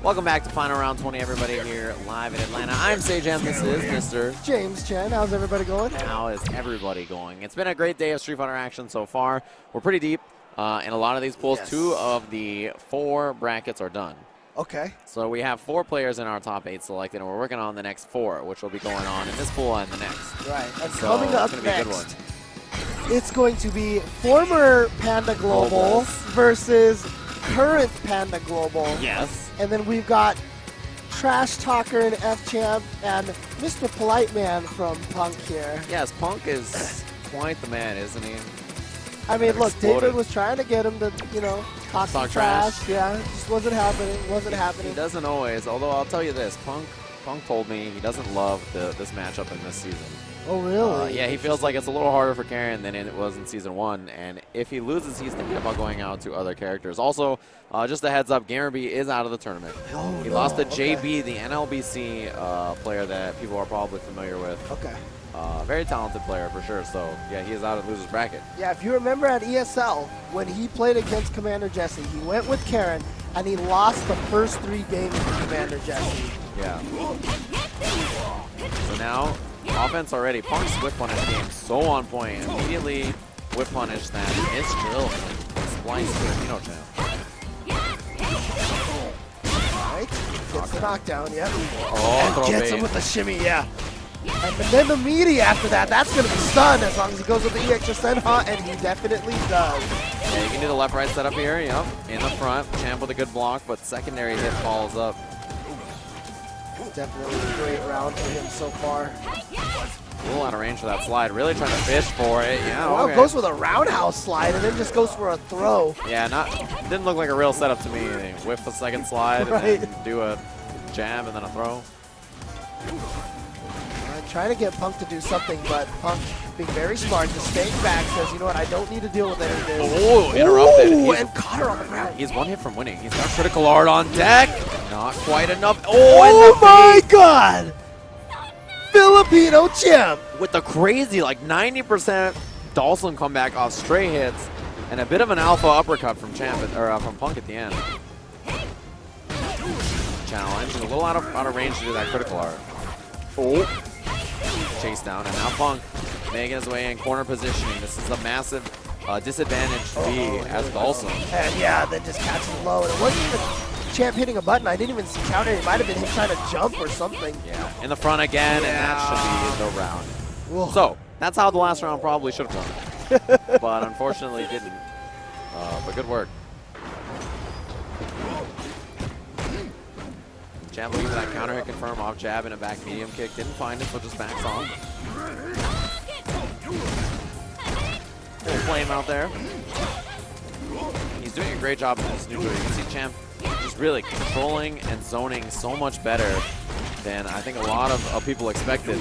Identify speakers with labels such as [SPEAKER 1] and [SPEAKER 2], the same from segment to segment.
[SPEAKER 1] Welcome back to Final Round 20, everybody, here live in Atlanta. I'm Sage, and this is Mr.
[SPEAKER 2] James Chen. How's everybody going?
[SPEAKER 1] How is everybody going? It's been a great day of Street Fighter action so far. We're pretty deep in a lot of these pools.
[SPEAKER 2] Yes.
[SPEAKER 1] 2 of the 4 brackets are done.
[SPEAKER 2] Okay.
[SPEAKER 1] So we have 4 players in our top 8 selected, and we're working on the next 4, which will be going on in this pool and the next.
[SPEAKER 2] Right. And
[SPEAKER 1] So
[SPEAKER 2] coming up
[SPEAKER 1] it's gonna be a good one.
[SPEAKER 2] next, it's going to be former Panda Global versus current Panda Global.
[SPEAKER 1] Yes.
[SPEAKER 2] And then we've got Trash Talker and F-Champ and Mr. Polite Man from Punk here.
[SPEAKER 1] Yes, Punk is quite the man, isn't he?
[SPEAKER 2] I mean, look,
[SPEAKER 1] Exploded.
[SPEAKER 2] David was trying to get him to, talk some
[SPEAKER 1] Talk trash.
[SPEAKER 2] trash. Yeah, just wasn't happening. Wasn't happening.
[SPEAKER 1] He doesn't always, although I'll tell you this, Punk told me he doesn't love this matchup in this season.
[SPEAKER 2] Oh, really?
[SPEAKER 1] Yeah, he feels like it's a little harder for Karen than it was in Season 1, and if he loses, he's thinking about going out to other characters. Also, just a heads up, Gamerby is out of the tournament.
[SPEAKER 2] Oh,
[SPEAKER 1] He
[SPEAKER 2] no.
[SPEAKER 1] lost to
[SPEAKER 2] Okay.
[SPEAKER 1] JB, the NLBC player that people are probably familiar with.
[SPEAKER 2] Okay.
[SPEAKER 1] Very talented player for sure, so yeah, he is out of the loser's bracket.
[SPEAKER 2] Yeah, if you remember at ESL, when he played against Commander Jesse, he went with Karen, and he lost the first 3 games to Commander Jesse.
[SPEAKER 1] Yeah. So now, offense already. Punk's whip punish game so on point. Immediately whip punish that. It's chill. Splice to Phenom
[SPEAKER 2] Right? Gets the knockdown, yep.
[SPEAKER 1] Oh,
[SPEAKER 2] And
[SPEAKER 1] throw
[SPEAKER 2] gets him
[SPEAKER 1] bait.
[SPEAKER 2] with the shimmy, yeah. And then the meaty after that, that's going to be stunned as long as he goes with the EX Ascent, and he definitely does.
[SPEAKER 1] Yeah, you can do the left right setup here, yep. In the front, Champ with a good block, but secondary hit follows up.
[SPEAKER 2] Definitely a great round for him so far.
[SPEAKER 1] A little out of range for that slide. Really trying to fish for it. Yeah,
[SPEAKER 2] Well,
[SPEAKER 1] okay.
[SPEAKER 2] goes with a roundhouse slide and then just goes for a throw.
[SPEAKER 1] Yeah, didn't look like a real setup to me. They whiff a second slide
[SPEAKER 2] Right.
[SPEAKER 1] and then do a jab and then a throw.
[SPEAKER 2] Trying to get Punk to do something, but Punk being very smart, just staying back, says, you know what, I don't need to deal with any of this.
[SPEAKER 1] Oh, interrupted.
[SPEAKER 2] Ooh,
[SPEAKER 1] He's-
[SPEAKER 2] and caught her on the ground.
[SPEAKER 1] He's 1 hit from winning. He's got critical art on deck. Not quite enough. Oh,
[SPEAKER 2] Oh
[SPEAKER 1] and the
[SPEAKER 2] my
[SPEAKER 1] bait
[SPEAKER 2] God! Filipino champ!
[SPEAKER 1] with the crazy, like 90% Dawson comeback off stray hits and a bit of an alpha uppercut from from Punk at the end. Challenge. He's a little out of range to do that critical art. Oh. Chase down, and now Punk making his way in corner positioning. This is a massive disadvantage to be as Dawson.
[SPEAKER 2] And yeah, then just catches low. And it wasn't even champ hitting a button. I didn't even see counter. It might have been him trying to jump or something.
[SPEAKER 1] Yeah, in the front again, and that should be the round.
[SPEAKER 2] Whoa.
[SPEAKER 1] So, that's how the last round probably should have gone. But unfortunately didn't. But good work. Champ looking for that counter hit confirm off jab and a back medium kick. Didn't find it, so just backs on. Full flame out there. He's doing a great job in this neutral. You can see Champ just really controlling and zoning so much better than I think a lot of people expected.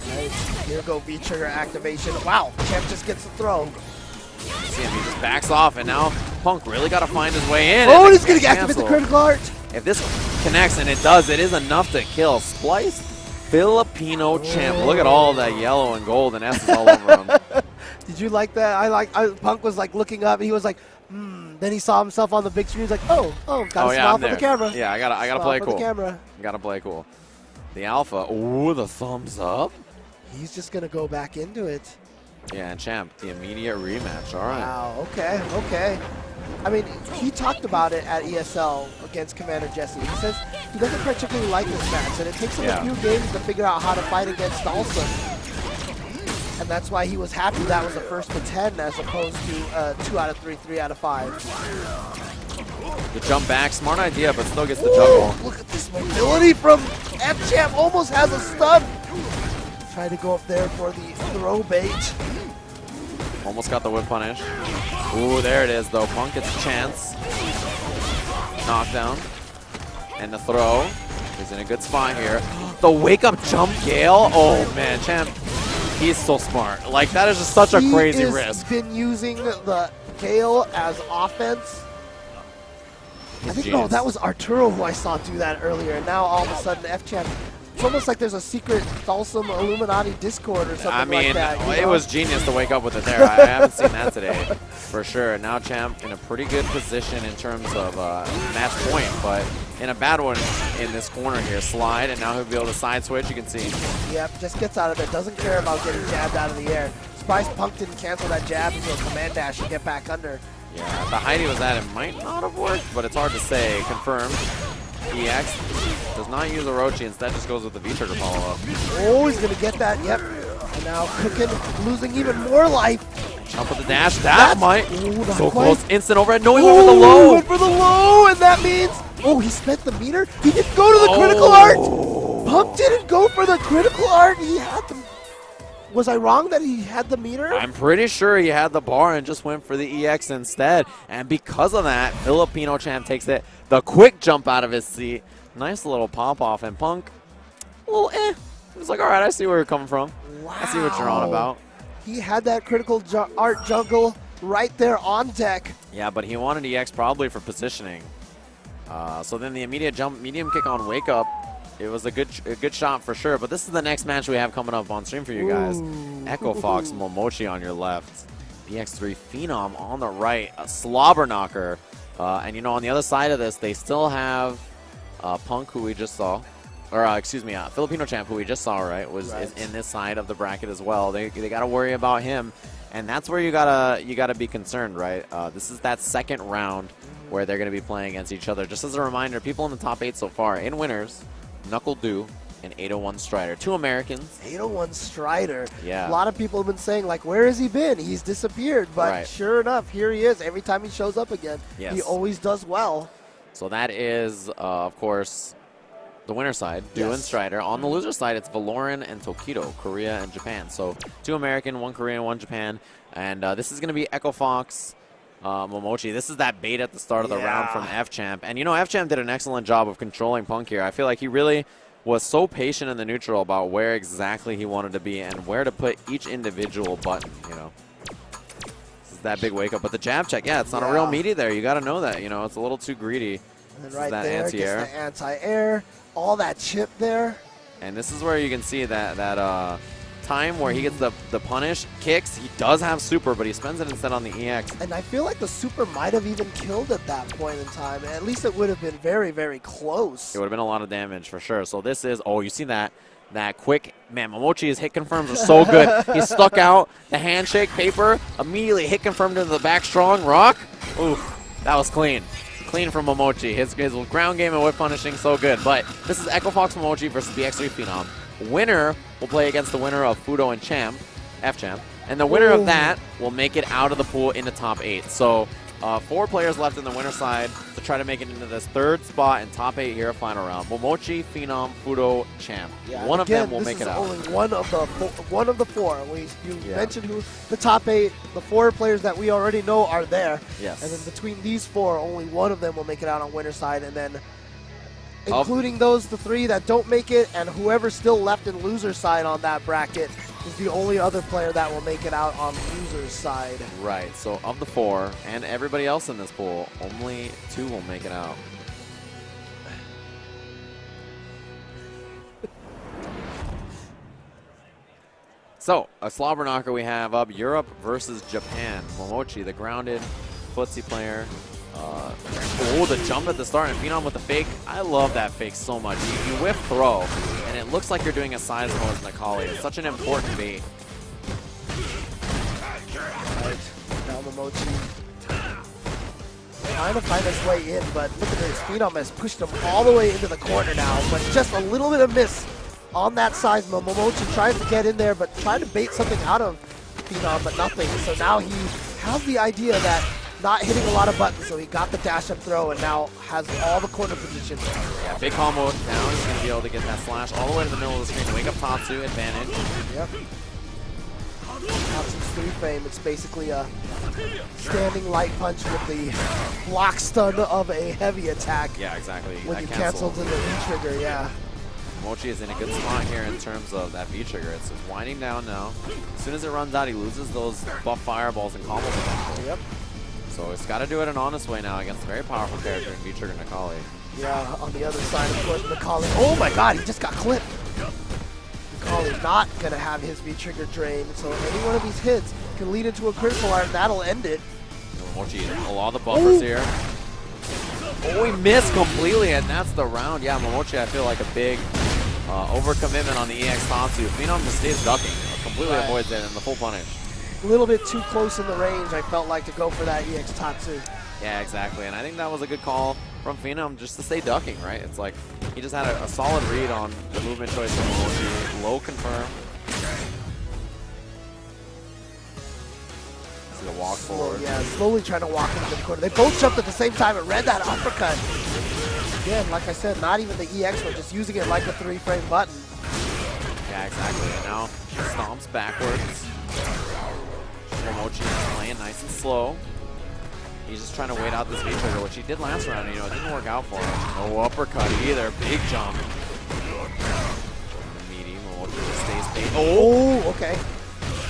[SPEAKER 2] Nice. Here go V-trigger activation. Wow, champ just gets the throw.
[SPEAKER 1] See him, he just backs off, and now Punk really got to find his way in.
[SPEAKER 2] Oh,
[SPEAKER 1] and
[SPEAKER 2] he's going to activate the
[SPEAKER 1] cancel.
[SPEAKER 2] critical art.
[SPEAKER 1] If this connects, and it does, it is enough to kill. Splice Filipino champ. Look at all that yellow and gold and S's all over him.
[SPEAKER 2] Did you like that? Punk was like looking up, and he was like, Then he saw himself on the big screen. He's like, gotta smile for the camera.
[SPEAKER 1] Yeah, I gotta
[SPEAKER 2] Smile
[SPEAKER 1] play
[SPEAKER 2] for
[SPEAKER 1] cool.
[SPEAKER 2] the camera.
[SPEAKER 1] Gotta play cool. The alpha. Ooh, the thumbs up.
[SPEAKER 2] He's just going to go back into it.
[SPEAKER 1] Yeah, and Champ, the immediate rematch. All right.
[SPEAKER 2] Wow, okay. I mean, he talked about it at ESL against Commander Jesse. He says he doesn't particularly like this match, and it takes him a few games to figure out how to fight against Dawson. And that's why he was happy that was a first to 10 as opposed to 2 out of 3, 3 out of 5.
[SPEAKER 1] The jump back, smart idea, but still gets the juggle.
[SPEAKER 2] Look at this mobility from F-Champ, almost has a stun. Try to go up there for the throw bait.
[SPEAKER 1] Almost got the whip punish. Ooh, there it is, though. Punk gets a chance. Knockdown. And the throw. He's in a good spot here. The wake-up jump Gale. Oh, man, Champ. He's so smart. Like, that is just such a crazy risk.
[SPEAKER 2] He's been using the Gale as offense. I think, no, that was Arturo who I saw do that earlier. And now, all of a sudden, F-Champ. It's almost like there's a secret Dhalsim Illuminati Discord or something like that.
[SPEAKER 1] It was genius to wake up with it there. I haven't seen that today. For sure. Now Champ in a pretty good position in terms of match point, but in a bad one in this corner here. Slide, and now he'll be able to side switch, you can see.
[SPEAKER 2] Yep, just gets out of there. Doesn't care about getting jabbed out of the air. Surprised Punk didn't cancel that jab into a command dash and get back under.
[SPEAKER 1] Yeah, the height he was at, it might not have worked, but it's hard to say. Confirmed. EX does not use Orochi, instead just goes with the V-trigger follow-up.
[SPEAKER 2] Oh, he's going to get that. Yep. And now Cookin losing even more life.
[SPEAKER 1] Jump with the dash. That might.
[SPEAKER 2] Ooh,
[SPEAKER 1] So
[SPEAKER 2] quite.
[SPEAKER 1] close. Instant overhead. No, he went for the low.
[SPEAKER 2] Went for the low, and that means, oh, he spent the meter. He didn't go to the critical art. Pump didn't go for the critical art. He had the. Was I wrong that he had the meter?
[SPEAKER 1] I'm pretty sure he had the bar and just went for the EX instead. And because of that, Filipino Champ takes it. The quick jump out of his seat. Nice little pop off. And Punk, a little He was like, all right, I see where you're coming from.
[SPEAKER 2] Wow.
[SPEAKER 1] I see what you're on about.
[SPEAKER 2] He had that critical art jungle right there on deck.
[SPEAKER 1] Yeah, but he wanted EX probably for positioning. So then the immediate jump, medium kick on wake up. It was a good shot for sure. But this is the next match we have coming up on stream for you guys. Echo Fox, Momochi on your left. BX3 Phenom on the right. A slobber knocker. And, you know, on the other side of this, they still have Punk, who we just saw. Or, excuse me, Filipino Champ, who we just saw, right, is in this side of the bracket as well. They got to worry about him. And that's where you gotta be concerned, right? This is that second round where they're going to be playing against each other. Just as a reminder, people in the top 8 so far, in winners, Knuckle Dew and 801 Strider. 2 Americans.
[SPEAKER 2] 801 Strider.
[SPEAKER 1] Yeah.
[SPEAKER 2] A lot of people have been saying, like, where has he been? He's disappeared. But sure enough, here he is. Every time he shows up again, he always does well.
[SPEAKER 1] So that is, of course, the winner side, Dew and Strider. On the loser side, it's Valoran and Tokido, Korea and Japan. So 2 American, 1 Korean, 1 Japan. And this is going to be Echo Fox, Momochi. This is that bait at the start of the round from F-Champ. And, you know, F-Champ did an excellent job of controlling Punk here. I feel like he really was so patient in the neutral about where exactly he wanted to be and where to put each individual button, you know. This is that big wake-up. But the jab check, it's not a real meaty there. You got to know that, you know. It's a little too greedy.
[SPEAKER 2] And right there, gets the anti-air, all that chip there.
[SPEAKER 1] And this is where you can see that time where he gets the punish, kicks. He does have super, but he spends it instead on the EX.
[SPEAKER 2] And I feel like the super might have even killed at that point in time. At least it would have been very, very close.
[SPEAKER 1] It would have been a lot of damage for sure. So this is, you see that quick, man, Momochi's hit confirms are so good. He stuck out the handshake paper, immediately hit confirmed into the back strong rock. Oof, that was clean. Clean from Momochi. His ground game and whip punishing so good. But this is Echo Fox Momochi versus BX3 Phenom. Winner will play against the winner of Fudo and Champ, F-Champ. And the winner of that will make it out of the pool in the top 8. So 4 players left in the winner side to try to make it into this 3rd spot in top 8 here, final round. Momochi, Phenom, Fudo, Champ. One of them will make it out.
[SPEAKER 2] Only one of the 4. You mentioned who the top 8, the 4 players that we already know are there.
[SPEAKER 1] Yes.
[SPEAKER 2] And then between these 4, only one of them will make it out on winner side, and then including the 3 that don't make it, and whoever's still left in loser side on that bracket is the only other player that will make it out on loser's side.
[SPEAKER 1] Right, so of the 4, and everybody else in this pool, only 2 will make it out. So, a slobber knocker we have up, Europe versus Japan. Momochi, the grounded footsie player. The jump at the start, and Phenom with the fake. I love that fake so much. You whip throw, and it looks like you're doing a size pose Nakali. It's such an important bait.
[SPEAKER 2] Right, now Momochi trying to find his way in, but look at this. Phenom has pushed him all the way into the corner now, but just a little bit of miss on that side. Momochi tries to get in there, but trying to bait something out of Phenom, but nothing. So now he has the idea that not hitting a lot of buttons, so he got the dash up throw and now has all the corner position.
[SPEAKER 1] Yeah, big combo down. He's going to be able to get that slash all the way to the middle of the screen. Wake up Tatsu, advantage.
[SPEAKER 2] Yep. Tatsu's 3 frame. It's basically a standing light punch with the block stun of a heavy attack.
[SPEAKER 1] Yeah, exactly.
[SPEAKER 2] When you cancel to the V-trigger, yeah.
[SPEAKER 1] Mochi is in a good spot here in terms of that V-trigger. It's winding down now. As soon as it runs out, he loses those buff fireballs and combos potential.
[SPEAKER 2] Yep.
[SPEAKER 1] So it's got to do it an honest way now against a very powerful character in V-trigger Nakali.
[SPEAKER 2] Yeah, on the other side, of course, Nakali. Oh my god, he just got clipped. Nakali not going to have his V-trigger drain, so any one of these hits can lead into a critical art, and that'll end it.
[SPEAKER 1] Momochi, a lot of the buffers here. Oh, he missed completely, and that's the round. Yeah, Momochi, I feel like a big overcommitment on the EX Tatsu. Phenom just stays ducking, completely avoids it, and the full punish.
[SPEAKER 2] A little bit too close in the range, I felt like, to go for that EX Tatsu.
[SPEAKER 1] Yeah, exactly, and I think that was a good call from Phenom just to stay ducking, right? It's like he just had a solid read on the movement choice from Momochi. Low confirm. See the walk forward.
[SPEAKER 2] Yeah, slowly trying to walk into the corner. They both jumped at the same time and read that uppercut. Again, like I said, not even the EX, but just using it like a 3-frame button.
[SPEAKER 1] Yeah, exactly. And now stomps backwards. Momochi is playing nice and slow. He's just trying to wait out this V-trigger, which he did last round. You know, it didn't work out for him. No uppercut either. Big jump. The meaty. Momochi stays paid.
[SPEAKER 2] Oh, okay.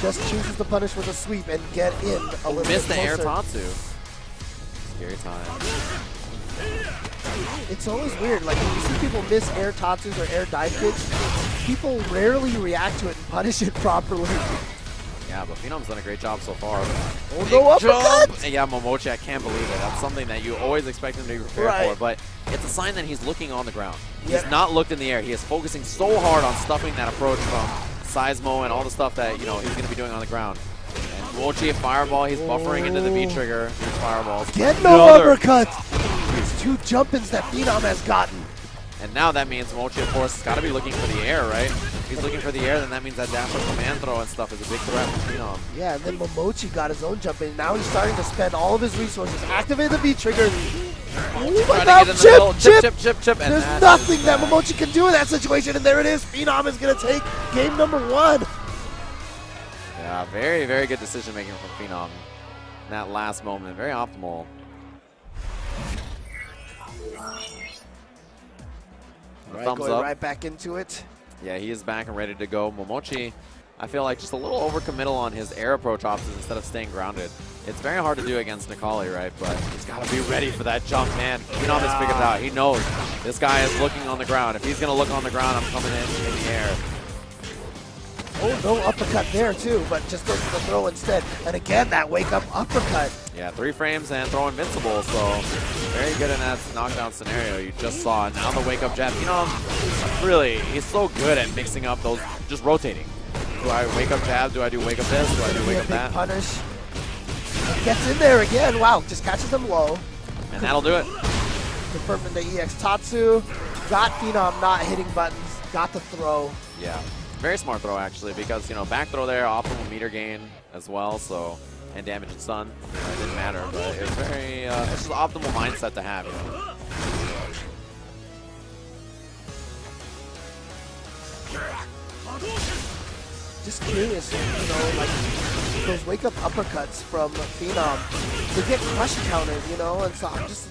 [SPEAKER 2] Just chooses to punish with a sweep and get in a little bit
[SPEAKER 1] missed the air
[SPEAKER 2] closer.
[SPEAKER 1] Tatsu. Scary time.
[SPEAKER 2] It's always weird. Like, when you see people miss air Tatsus or air dive kicks, people rarely react to it and punish it properly.
[SPEAKER 1] Yeah, but Phenom's done a great job so far.
[SPEAKER 2] Oh, no uppercut!
[SPEAKER 1] And yeah, Momochi, I can't believe it. That's something that you always expect him to be prepared for, but it's a sign that he's looking on the ground. He's not looked in the air. He is focusing so hard on stuffing that approach from Seismo and all the stuff that, you know, he's going to be doing on the ground. And Momochi, fireball, he's buffering into the V-trigger. Here's fireballs.
[SPEAKER 2] Get no uppercut! These 2 jump-ins that Phenom has gotten.
[SPEAKER 1] And now that means Momochi, of course, has got to be looking for the air, right? If he's looking for the air, then that means that dash with command throw and stuff is a big threat for Phenom.
[SPEAKER 2] Yeah, and then Momochi got his own jump in. Now he's starting to spend all of his resources. Activate the V-trigger. Oh my God, chip!
[SPEAKER 1] And
[SPEAKER 2] there's nothing that Momochi can do in that situation, and there it is. Phenom is going to take game number 1.
[SPEAKER 1] Yeah, very, very good decision making from Phenom in that last moment. Very optimal. Thumbs
[SPEAKER 2] going
[SPEAKER 1] up.
[SPEAKER 2] right back into it.
[SPEAKER 1] Yeah, he is back and ready to go. Momochi, I feel like just a little overcommittal on his air approach options instead of staying grounded. It's very hard to do against Nikali, right? But he's got to be ready for that jump, man. Phenom has figured it out. He knows this guy is looking on the ground. If he's going to look on the ground, I'm coming in the air.
[SPEAKER 2] Oh, no uppercut there, too, but just goes for the throw instead. And again, that wake-up uppercut.
[SPEAKER 1] Yeah, 3 frames and throw invincible, so very good in that knockdown scenario you just saw. Now the wake-up jab. Phenom, really, he's so good at mixing up those, just rotating. Do I wake-up jab? Do I do wake-up this? Do I do wake-up that?
[SPEAKER 2] Punish. Gets in there again. Wow, just catches him low.
[SPEAKER 1] And that'll do it.
[SPEAKER 2] Confirming the EX Tatsu. Got Phenom not hitting buttons. Got the throw.
[SPEAKER 1] Yeah. Very smart throw, actually, because, you know, back throw there, optimal meter gain as well, so, and damage and stun. You know, it didn't matter, but it was very, it's just an optimal mindset to have, you know.
[SPEAKER 2] Just curious, you know, like, those wake-up uppercuts from Phenom, they get crush countered, you know, and so I'm just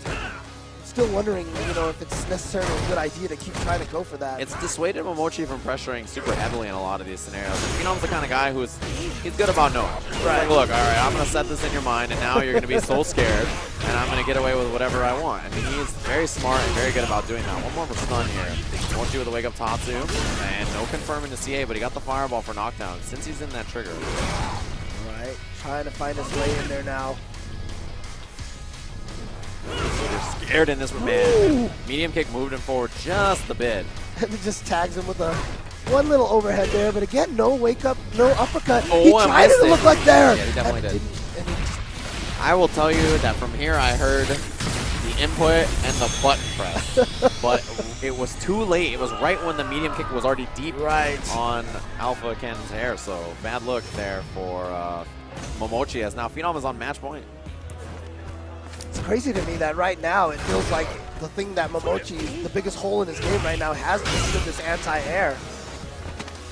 [SPEAKER 2] still wondering, you know, if it's necessarily a good idea to keep trying to go for that.
[SPEAKER 1] It's dissuaded Momochi from pressuring super heavily in a lot of these scenarios. Phenom's the kind of guy who's, he's good about knowing. Right. Like, look, all right, I'm going to set this in your mind, and now you're going to be so scared, and I'm going to get away with whatever I want. I mean, he's very smart and very good about doing that. One more for stun here. Momochi with a wake-up Tatsu, and no confirming to CA, but he got the fireball for knockdown since he's in that trigger.
[SPEAKER 2] Right, trying to find his way in there now.
[SPEAKER 1] So they're scared in this one, man. Medium kick moved him forward just a bit.
[SPEAKER 2] And it just tags him with a one little overhead there, but again, no wake up, no uppercut.
[SPEAKER 1] Oh,
[SPEAKER 2] he tried it to look like there.
[SPEAKER 1] Yeah, he definitely did. I will tell you that from here I heard the input and the button press, but it was too late. It was right when the medium kick was already deep on Alpha Ken's hair, so bad look there for Momochi, as now Phenom is on match point.
[SPEAKER 2] It's crazy to me that right now it feels like the thing that Momochi, the biggest hole in his game right now, has been this anti-air.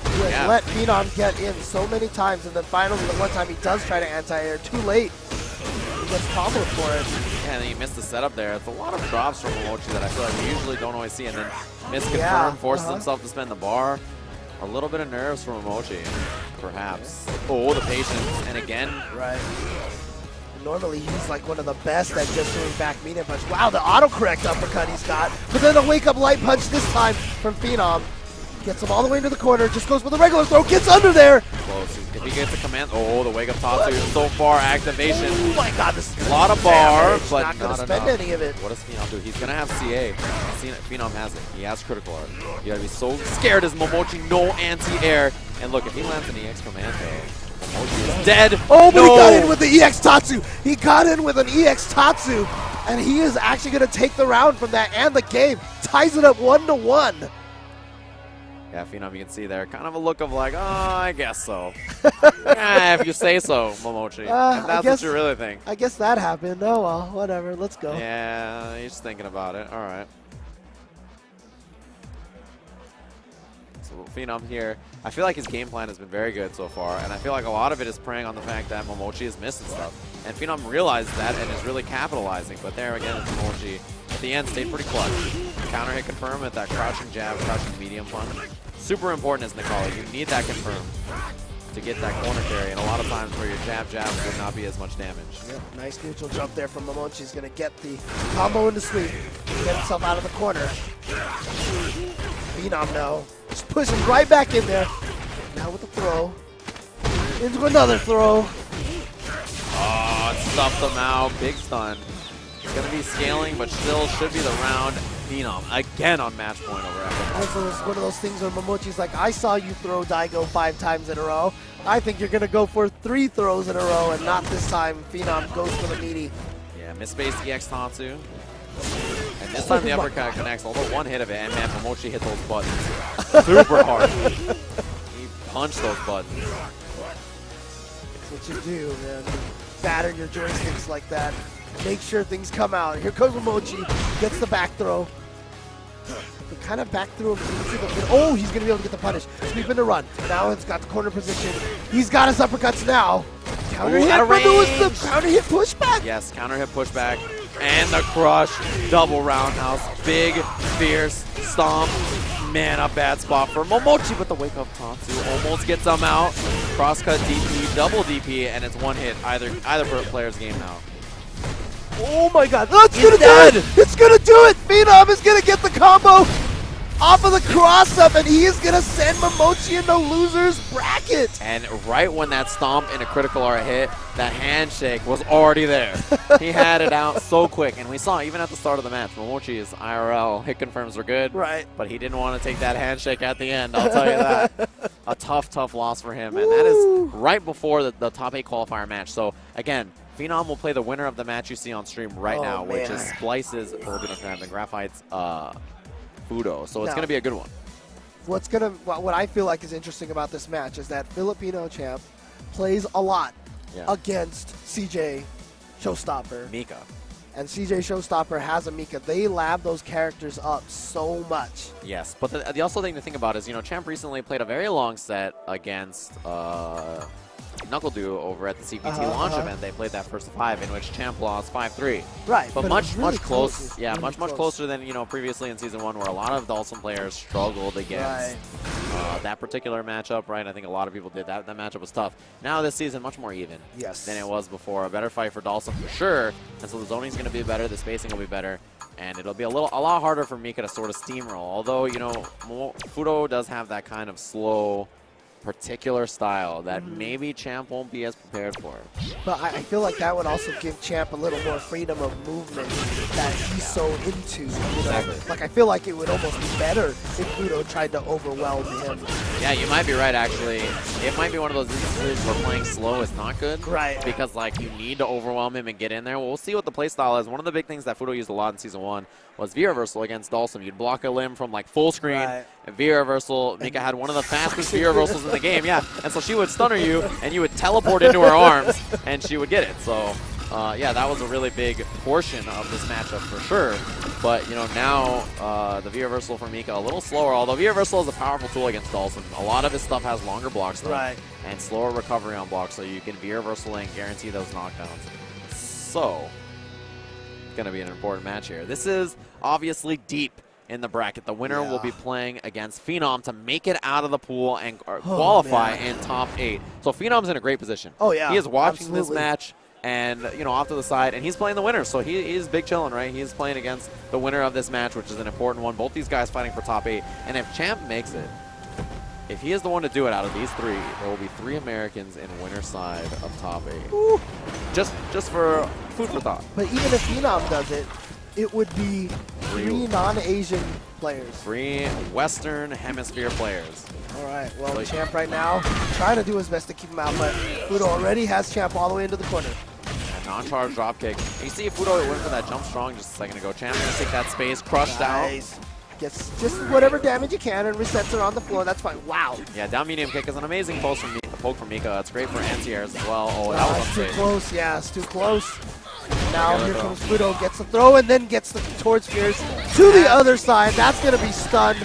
[SPEAKER 2] He has let Phenom get in so many times, and then finally the one time he does try to anti-air, too late. He gets comboed for it.
[SPEAKER 1] Yeah, and he missed the setup there. It's a lot of drops from Momochi that I feel like we usually don't always see, and then misconfirm, forces himself to spend the bar. A little bit of nerves from Momochi, perhaps. Oh, the patience, and again.
[SPEAKER 2] Right. Normally he's like one of the best at just doing back medium punch. Wow, the autocorrect uppercut he's got. But then a wake-up light punch this time from Phenom. Gets him all the way into the corner, just goes with a regular throw, gets under there.
[SPEAKER 1] close. If he gets a command, oh, the wake up Tatsu so far, activation.
[SPEAKER 2] Oh my god, this is
[SPEAKER 1] a lot of bar, but
[SPEAKER 2] not going to spend
[SPEAKER 1] enough.
[SPEAKER 2] any of it.
[SPEAKER 1] What does Phenom do? He's going to have CA. Phenom has it. He has critical art. You got to be so scared as Momochi, no anti-air. And look, if he lands an EX command, Momochi is dead.
[SPEAKER 2] Oh, but he got in with the EX Tatsu. He got in with an EX Tatsu, and he is actually going to take the round from that and the game. Ties it up 1-1.
[SPEAKER 1] Yeah, Phenom, you can see there, kind of a look of like, oh, I guess so. Yeah, if you say so, Momochi. If that's what you really think.
[SPEAKER 2] I guess that happened. Oh, well, whatever. Let's go.
[SPEAKER 1] Yeah, he's thinking about it. All right. So Phenom here, I feel like his game plan has been very good so far, and I feel like a lot of it is preying on the fact that Momochi is missing stuff. And Phenom realized that and is really capitalizing, but there again, Momochi at the end stayed pretty clutch. Counter hit confirm with that crouching jab, crouching medium punch. Super important as Nicole. You need that confirm to get that corner carry, and a lot of times where your jab would not be as much damage.
[SPEAKER 2] Yep, nice neutral jump there from Momochi. He's going to get the combo into sweep, get himself out of the corner. Phenom now just pushing right back in there. Now with the throw. Into another throw.
[SPEAKER 1] Oh, it stuffed him out. Big stun. It's going to be scaling, but still should be the round. Phenom again on match point over Echo.
[SPEAKER 2] Also, it's one of those things where Momochi's like, I saw you throw Daigo 5 times in a row. I think you're going to go for 3 throws in a row, and not this time. Phenom goes for the meaty.
[SPEAKER 1] Yeah, misspaced EX Tatsu. And this time the uppercut connects, although one hit of it, and man, Momochi hit those buttons super hard. He punched those buttons.
[SPEAKER 2] That's what you do, man. You batter your joysticks like that. Make sure things come out. Here comes Momochi. Gets the back throw. But kind of back through him into the... Oh, he's going to be able to get the punish. Sweep into run. Now it's got the corner position. He's got his uppercuts now. Counter hit. Remember the counter hit pushback?
[SPEAKER 1] Yes, counter hit pushback. And the crush. Double roundhouse. Big, fierce stomp. Man, a bad spot for Momochi, but the wake up Tatsu almost gets him out. Crosscut DP, double DP, and it's one hit. Either player's game now.
[SPEAKER 2] Oh my god, that's gonna do it! It's gonna do it! Phenom is gonna get the combo off of the cross-up, and he is gonna send Momochi into loser's bracket!
[SPEAKER 1] And right when that stomp in a critical art hit, that handshake was already there. He had it out so quick, and we saw even at the start of the match, Momochi's IRL hit confirms were good,
[SPEAKER 2] right?
[SPEAKER 1] But he didn't want to take that handshake at the end, I'll tell you that. A tough loss for him, and that is right before the top 8 qualifier match. So again, Phenom will play the winner of the match you see on stream right now, which is Splice's Filipino Champ and Graphite's Fudo. So it's going to be a good one.
[SPEAKER 2] What I feel like is interesting about this match is that Filipino Champ plays a lot against CJ Showstopper.
[SPEAKER 1] Mika.
[SPEAKER 2] And CJ Showstopper has a Mika. They lab those characters up so much.
[SPEAKER 1] Yes, but the also thing to think about is, Champ recently played a very long set against Knuckle Dew over at the CPT launch event. They played that first of 5 in which Champ lost 5-3.
[SPEAKER 2] Right,
[SPEAKER 1] but much
[SPEAKER 2] close.
[SPEAKER 1] Yeah, much closer than previously in Season 1, where a lot of Dawson players struggled against that particular matchup. Right, I think a lot of people did that. That matchup was tough. Now this season, much more even than it was before. A better fight for Dawson for sure. And so the zoning's going to be better, the spacing will be better, and it'll be a lot harder for Mika to sort of steamroll. Although Fudo does have that kind of slow, particular style that maybe Champ won't be as prepared for.
[SPEAKER 2] But I feel like that would also give Champ a little more freedom of movement that he's so into.
[SPEAKER 1] Exactly.
[SPEAKER 2] Like, I feel like it would almost be better if Fudo tried to overwhelm him.
[SPEAKER 1] Yeah, you might be right, actually. It might be one of those instances where playing slow is not good.
[SPEAKER 2] Right.
[SPEAKER 1] Because, you need to overwhelm him and get in there. Well, we'll see what the playstyle is. One of the big things that Fudo used a lot in Season 1 was V-reversal against Dawson. You'd block a limb from, full screen, and V-reversal. Mika had one of the fastest V-reversals in the game, And so she would stunner you, and you would teleport into her arms, and she would get it. So, that was a really big portion of this matchup for sure. But, now the V-reversal for Mika a little slower, although V-reversal is a powerful tool against Dawson. A lot of his stuff has longer blocks, though, and slower recovery on blocks, so you can V-reversal and guarantee those knockdowns. So, it's going to be an important match here. This is obviously deep in the bracket. The winner will be playing against Phenom to make it out of the pool and qualify in top 8. So Phenom's in a great position.
[SPEAKER 2] Oh, yeah.
[SPEAKER 1] He is watching this match and, off to the side, and he's playing the winner. So he's big chillin', right? He's playing against the winner of this match, which is an important one. Both these guys fighting for top 8. And if Champ makes it, if he is the one to do it out of these three, there will be 3 Americans in winner's side of top 8.
[SPEAKER 2] Ooh.
[SPEAKER 1] Just for food for thought.
[SPEAKER 2] But even if Phenom does it, it would be 3 non-Asian players.
[SPEAKER 1] 3 Western Hemisphere players.
[SPEAKER 2] All right, well, Champ right now trying to do his best to keep him out, but Fudo already has Champ all the way into the corner.
[SPEAKER 1] Non-charge dropkick. You see Fudo went for that jump strong just a second ago. Champ gonna take that space, crushed out.
[SPEAKER 2] Gets just whatever damage you can and resets her on the floor. That's fine. Wow.
[SPEAKER 1] Yeah, down medium kick is an amazing poke from Mika. It's great for anti-airs as well. Oh, that was
[SPEAKER 2] too close. Yeah, it's too close. Now here comes Fudo, gets the throw and then gets the towards Fierce to the other side. That's going to be stunned.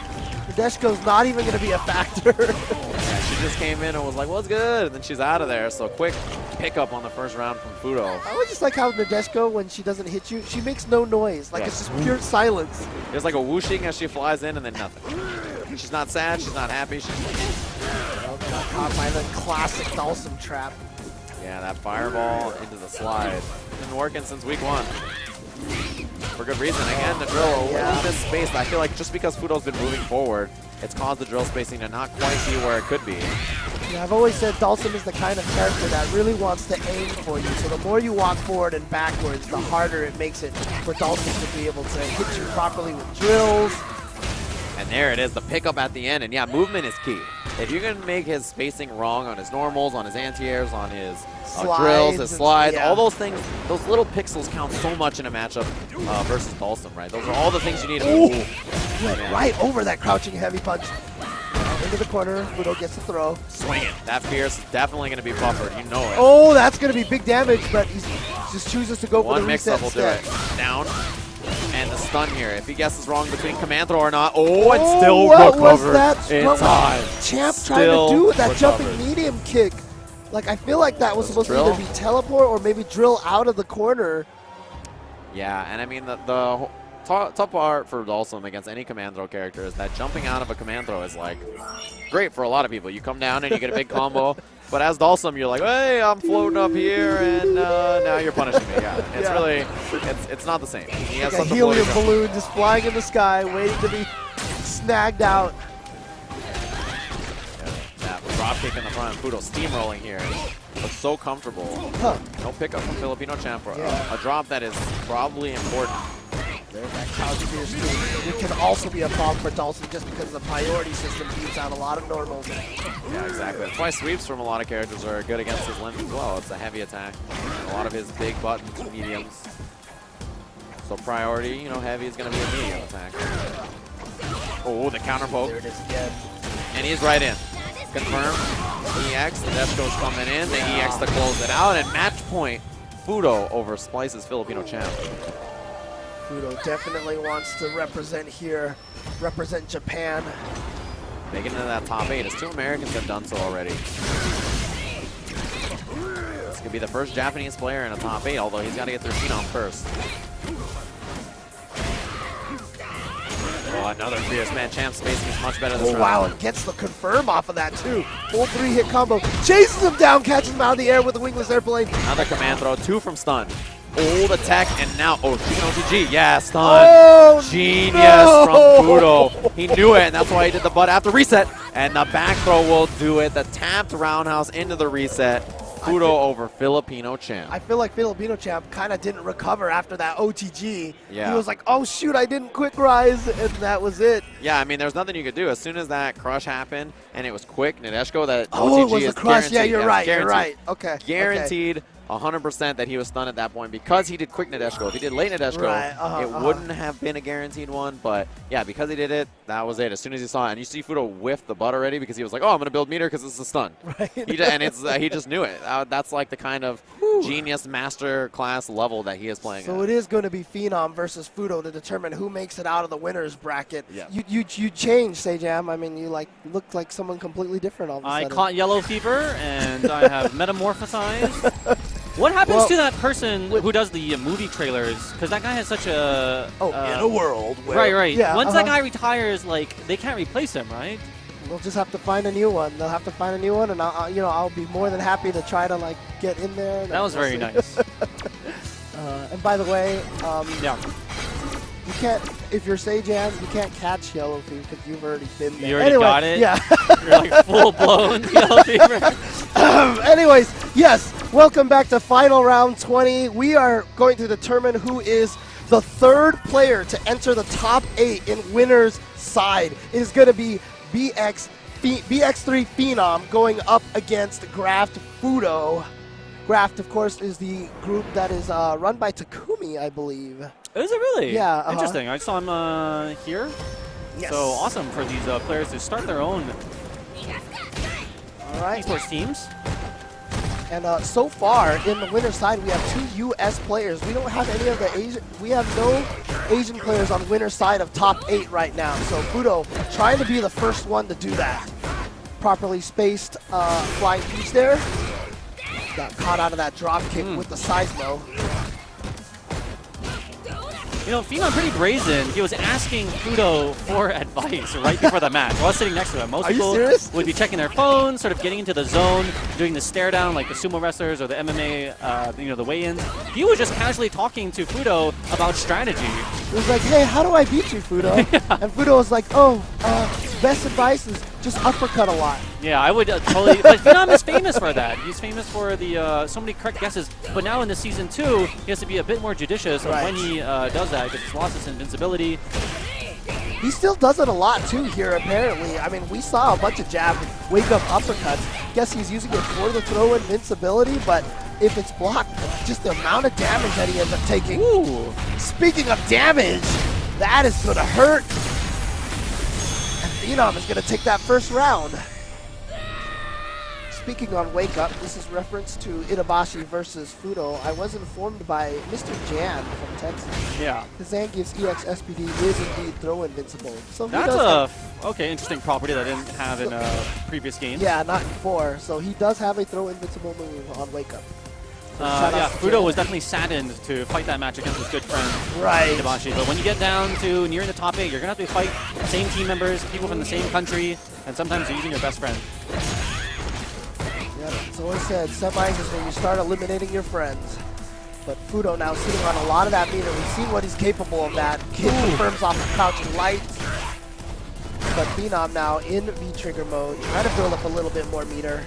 [SPEAKER 2] Nadeshko's not even going to be a factor.
[SPEAKER 1] Yeah, she just came in and was like, what's good? And then she's out of there. So quick pickup on the first round from Fudo.
[SPEAKER 2] I would just like how Nadeshko, when she doesn't hit you, she makes no noise. Like it's just pure silence.
[SPEAKER 1] There's like a whooshing as she flies in and then nothing. She's not sad. She's not happy. She's
[SPEAKER 2] got caught by the classic Dalsum trap.
[SPEAKER 1] Yeah, that fireball into the slide. Been working since week 1. For good reason. Again, the drill a little bit spaced. I feel like just because Fudo's been moving forward, it's caused the drill spacing to not quite be where it could be.
[SPEAKER 2] Yeah, I've always said Dalsum is the kind of character that really wants to aim for you. So the more you walk forward and backwards, the harder it makes it for Dalsum to be able to hit you properly with drills.
[SPEAKER 1] And there it is, the pickup at the end. And yeah, movement is key. If you can make his spacing wrong on his normals, on his anti-airs, on his drills, his slides, all those things, those little pixels count so much in a matchup versus Dalsum, right? Those are all the things you need to
[SPEAKER 2] right over that crouching heavy punch. Into the corner, Fudo gets the throw.
[SPEAKER 1] Swing it. That Fierce is definitely going to be buffered. You know it.
[SPEAKER 2] Oh, that's going to be big damage, but he just chooses to go for the reset
[SPEAKER 1] will do it. Down. And the stun here. If he guesses wrong between Command Throw or not, it's still recovered in time.
[SPEAKER 2] Champ trying to do that jumping medium kick. Like, I feel like that was supposed to either be teleport or maybe drill out of the corner.
[SPEAKER 1] Yeah, and I mean, the tough part for Dalsum against any Command Throw character is that jumping out of a Command Throw is, like, great for a lot of people. You come down and you get a big combo. But as Dalsum, you're like, hey, I'm floating up here, and now you're punishing me. Yeah, it's really, it's not the same. He has
[SPEAKER 2] like a helium balloon just flying in the sky, waiting to be snagged out.
[SPEAKER 1] Yeah, that drop kick in the front, Fudo steamrolling here. Looks so comfortable. No pickup from Filipino Champ. A drop that is probably important.
[SPEAKER 2] There's that crouch fierce too. It can also be a problem for Dalsum just because the priority system beats out a lot of normals.
[SPEAKER 1] Yeah, exactly. That's why sweeps from a lot of characters are good against his limb as well. It's a heavy attack. A lot of his big buttons, mediums. So priority, heavy is going to be a medium attack. Oh, the counter poke.
[SPEAKER 2] There it is again.
[SPEAKER 1] And he's right in. Confirm. EX, the Nadeshko's coming in. The EX to close it out. And match point, Fudo over Splice's Filipino Champ.
[SPEAKER 2] Fudo definitely wants to represent here, represent Japan.
[SPEAKER 1] Making it into that top 8, as 2 Americans have done so already. This could be the first Japanese player in a top 8, although he's got to get through Phenom first. Oh, another fierce man. Champ spacing is much better this round.
[SPEAKER 2] Wow, and gets the confirm off of that too. Full 3-hit combo. Chases him down, catches him out of the air with a wingless airplane.
[SPEAKER 1] Another Command Throw, 2 from stun. Old attack, and now, chicken OTG, yeah, stun.
[SPEAKER 2] Oh,
[SPEAKER 1] genius from Fudo. He knew it, and that's why he did the butt after reset. And the back throw will do it. The tapped roundhouse into the reset. Fudo over Filipino Champ.
[SPEAKER 2] I feel like Filipino Champ kind of didn't recover after that OTG.
[SPEAKER 1] Yeah.
[SPEAKER 2] He was like, oh shoot, I didn't quick rise, and that was it.
[SPEAKER 1] Yeah, I mean, there's nothing you could do. As soon as that crush happened, and it was quick, Nadeshko, that
[SPEAKER 2] OTG
[SPEAKER 1] it was
[SPEAKER 2] a crush. Yeah, you're right.
[SPEAKER 1] Guaranteed.
[SPEAKER 2] You're right. Okay.
[SPEAKER 1] Guaranteed. 100% that he was stunned at that point because he did quick Nadeshko. If he did late Nadeshko, it wouldn't have been a guaranteed one. But yeah, because he did it, that was it. As soon as he saw it, and you see Fudo whiff the butt already because he was like, "Oh, I'm gonna build meter because it's a stun."
[SPEAKER 2] Right.
[SPEAKER 1] He just knew it. That's like the kind of genius master class level that he is playing.
[SPEAKER 2] So it is going to be Phenom versus Fudo to determine who makes it out of the winners bracket.
[SPEAKER 1] Yeah.
[SPEAKER 2] You changed, Sejam. I mean, you looked like someone completely different all of a sudden.
[SPEAKER 3] I caught yellow fever and I have metamorphosized. What happens to that person who does the movie trailers? Because that guy has such a...
[SPEAKER 2] in a world where...
[SPEAKER 3] Right.
[SPEAKER 2] Yeah,
[SPEAKER 3] Once that guy retires, they can't replace him, right?
[SPEAKER 2] We'll just have to find a new one. They'll have to find a new one, and I'll be more than happy to try to get in there.
[SPEAKER 3] That was very nice.
[SPEAKER 2] And by the way, can't, if you're Seijan, you can't catch yellow fever because you've already been there.
[SPEAKER 3] You already got it?
[SPEAKER 2] Yeah.
[SPEAKER 3] You're like full-blown yellow fever.
[SPEAKER 2] Anyways, yes, welcome back to Final Round 20. We are going to determine who is the third player to enter the top 8 in winner's side. It is going to be BX3 Phenom going up against Graft Fudo. Graft, of course, is the group that is run by Takumi, I believe.
[SPEAKER 3] Is it really?
[SPEAKER 2] Yeah.
[SPEAKER 3] Interesting. I saw him here.
[SPEAKER 2] Yes.
[SPEAKER 3] So awesome for these players to start their own
[SPEAKER 2] All right.
[SPEAKER 3] esports teams.
[SPEAKER 2] And so far, in the winner's side, we have 2 U.S. players. We don't have any of the Asian. We have no Asian players on winner's side of top 8 right now. So Fudo trying to be the first one to do that. Properly spaced flying piece there. Got caught out of that drop kick with the seismo.
[SPEAKER 3] You know, Phenom pretty brazen. He was asking Fudo for advice right before the match. While I was sitting next to him. Most
[SPEAKER 2] Are you
[SPEAKER 3] people
[SPEAKER 2] serious?
[SPEAKER 3] would be checking their phones, sort of getting into the zone, doing the stare down like the sumo wrestlers or the MMA, you know, the weigh-ins. He was just casually talking to Fudo about strategy.
[SPEAKER 2] It was like, hey, how do I beat you, Fudo? And Fudo was like, oh, best advice is just uppercut a lot.
[SPEAKER 3] Yeah, I would totally. But Phenom is famous for that. He's famous for the so many correct guesses. But now in the season 2, he has to be a bit more judicious on when he does that because he's lost his invincibility.
[SPEAKER 2] He still does it a lot too here, apparently. I mean, we saw a bunch of jab wake-up uppercuts. Guess he's using it for the throw invincibility, but if it's blocked, just the amount of damage that he ends up taking.
[SPEAKER 3] Ooh.
[SPEAKER 2] Speaking of damage, that is going to hurt. And Phenom is going to take that first round. Speaking on Wake Up, this is reference to Itabashi versus Fudo. I was informed by Mr. Jan from Texas.
[SPEAKER 3] Yeah.
[SPEAKER 2] The Zangief's EX SPD is indeed throw invincible. So
[SPEAKER 3] That's a okay, interesting property that I didn't have in previous games.
[SPEAKER 2] yeah, not in 4. So he does have a throw invincible move on Wake Up. So
[SPEAKER 3] Yeah, Fudo was definitely saddened to fight that match against his good friend,
[SPEAKER 2] right.
[SPEAKER 3] Itabashi. But when you get down to nearing the top 8, you're going to have to fight same team members, people from the same country, and sometimes you're even your best friend.
[SPEAKER 2] Yeah, it's always said, semis is when you start eliminating your friends. But Fudo now sitting on a lot of that meter. We've seen what he's capable of that. Kid confirms off the crouching light. But Phenom now in V-trigger mode, trying to build up a little bit more meter.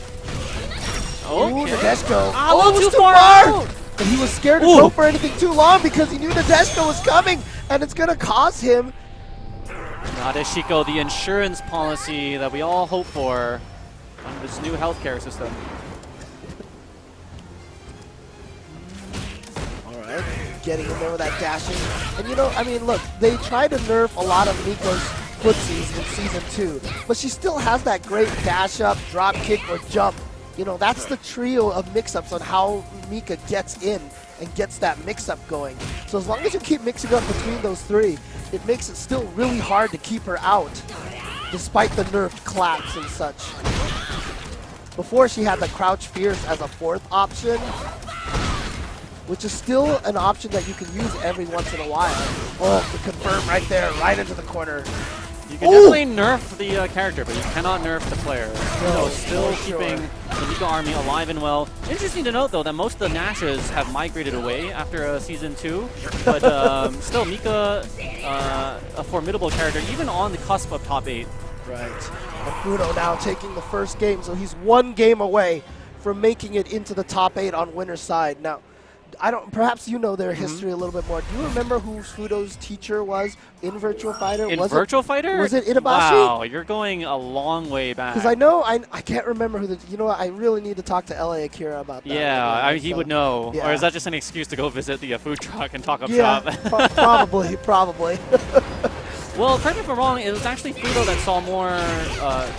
[SPEAKER 3] Okay.
[SPEAKER 2] Ooh, Nadeshko.
[SPEAKER 3] A little
[SPEAKER 2] it was
[SPEAKER 3] too far out.
[SPEAKER 2] But he was scared to go for anything too long because he knew Nadeshko was coming, and it's going to cause him.
[SPEAKER 3] Nadeshiko, the insurance policy that we all hope for on this new healthcare system.
[SPEAKER 2] Alright, getting in there with that dashing. And you know, I mean, look, they tried to nerf a lot of Miko's footsies in Season 2, but she still has that great dash up, drop kick, or jump. You know, that's the trio of mix-ups on how Mika gets in and gets that mix-up going. So as long as you keep mixing up between those 3, it makes it still really hard to keep her out, despite the nerfed claps and such. Before she had the crouch fierce as a 4th option, which is still an option that you can use every once in a while. Oh, the confirm right there, right into the corner.
[SPEAKER 3] You can definitely nerf the character, but you cannot nerf the player.
[SPEAKER 2] No,
[SPEAKER 3] still
[SPEAKER 2] for
[SPEAKER 3] keeping the Mika army alive and well. Interesting to note, though, that most of the Nashes have migrated away after Season 2. But still, Mika, a formidable character, even on the cusp of top 8.
[SPEAKER 2] Right. And Fudo now taking the first game, so he's 1 game away from making it into the top 8 on winner's side. Now, perhaps you know their history a little bit more. Do you remember who Fudo's teacher was in Virtual Fighter?
[SPEAKER 3] Virtual Fighter?
[SPEAKER 2] Was it Itabashi?
[SPEAKER 3] Wow, you're going a long way back.
[SPEAKER 2] Because I know, I can't remember who you know what, I really need to talk to LA Akira about that.
[SPEAKER 3] Yeah, he would know.
[SPEAKER 2] Yeah.
[SPEAKER 3] Or is that just an excuse to go visit the food truck and talk up
[SPEAKER 2] yeah,
[SPEAKER 3] shop?
[SPEAKER 2] probably.
[SPEAKER 3] Well, correct me if I'm wrong, it was actually Fudo that saw more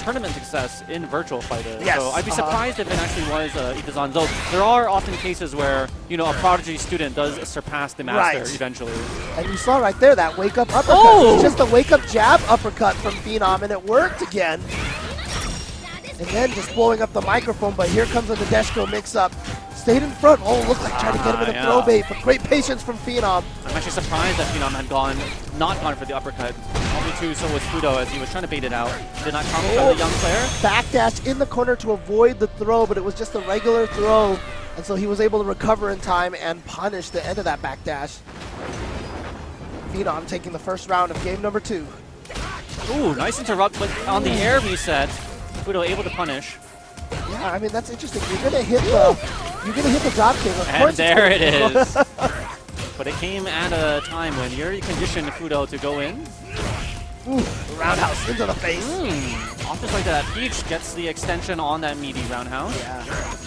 [SPEAKER 3] tournament success in Virtual Fighter.
[SPEAKER 2] Yes.
[SPEAKER 3] So I'd be surprised if it actually was Itazan. Though there are often cases where, you know, a prodigy student does surpass the master eventually.
[SPEAKER 2] And you saw right there that wake-up uppercut.
[SPEAKER 3] Oh!
[SPEAKER 2] It's just a wake-up jab uppercut from Phenom, and it worked again. And then just blowing up the microphone, but here comes a Nadeshko mix-up. Stayed in front. Oh, looked like trying to get him in a throw bait, but great patience from Phenom.
[SPEAKER 3] I'm actually surprised that Phenom had not gone for the uppercut. Probably too so was Fudo as he was trying to bait it out. Did not come from the young player.
[SPEAKER 2] Backdash in the corner to avoid the throw, but it was just a regular throw. And so he was able to recover in time and punish the end of that backdash. Phenom taking the first round of game number 2.
[SPEAKER 3] Ooh, nice interrupt, but on the air reset, Fudo able to punish.
[SPEAKER 2] Yeah, I mean that's interesting. You're gonna hit the drop kick. Of
[SPEAKER 3] And
[SPEAKER 2] course
[SPEAKER 3] there it is. But it came at a time when you already conditioned Fudo to go in.
[SPEAKER 2] Ooh, roundhouse into the face.
[SPEAKER 3] Off just like that, Peach gets the extension on that meaty roundhouse.
[SPEAKER 2] Yeah,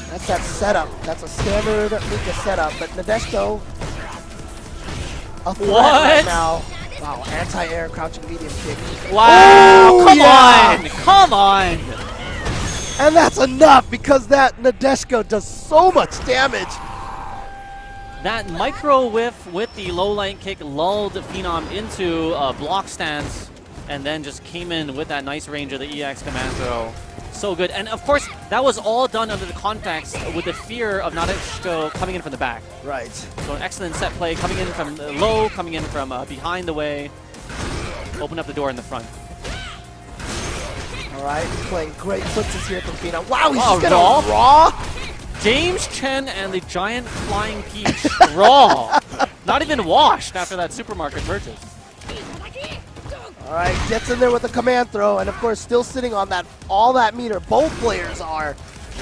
[SPEAKER 2] that's that setup. That's a standard Mika setup. But Nadeshiko, a threat right now. Wow, anti-air crouching medium kick.
[SPEAKER 3] Wow,
[SPEAKER 2] Ooh,
[SPEAKER 3] come
[SPEAKER 2] yeah.
[SPEAKER 3] on, come on.
[SPEAKER 2] And that's enough because that Nadeshiko does so much damage.
[SPEAKER 3] That micro whiff with the low line kick lulled Phenom into a block stance and then just came in with that nice range of the EX command throw. So good. And of course, that was all done under the context with the fear of Nadeshiko coming in from the back.
[SPEAKER 2] Right.
[SPEAKER 3] So an excellent set play, coming in from low, coming in from behind the way, open up the door in the front.
[SPEAKER 2] All right, playing great footsies here from Phenom. Wow, he's
[SPEAKER 3] Oh,
[SPEAKER 2] just gonna raw.
[SPEAKER 3] James Chen and the giant flying Peach raw. Not even washed after that supermarket purchase.
[SPEAKER 2] All right, gets in there with a command throw, and of course still sitting on that all that meter. Both players are,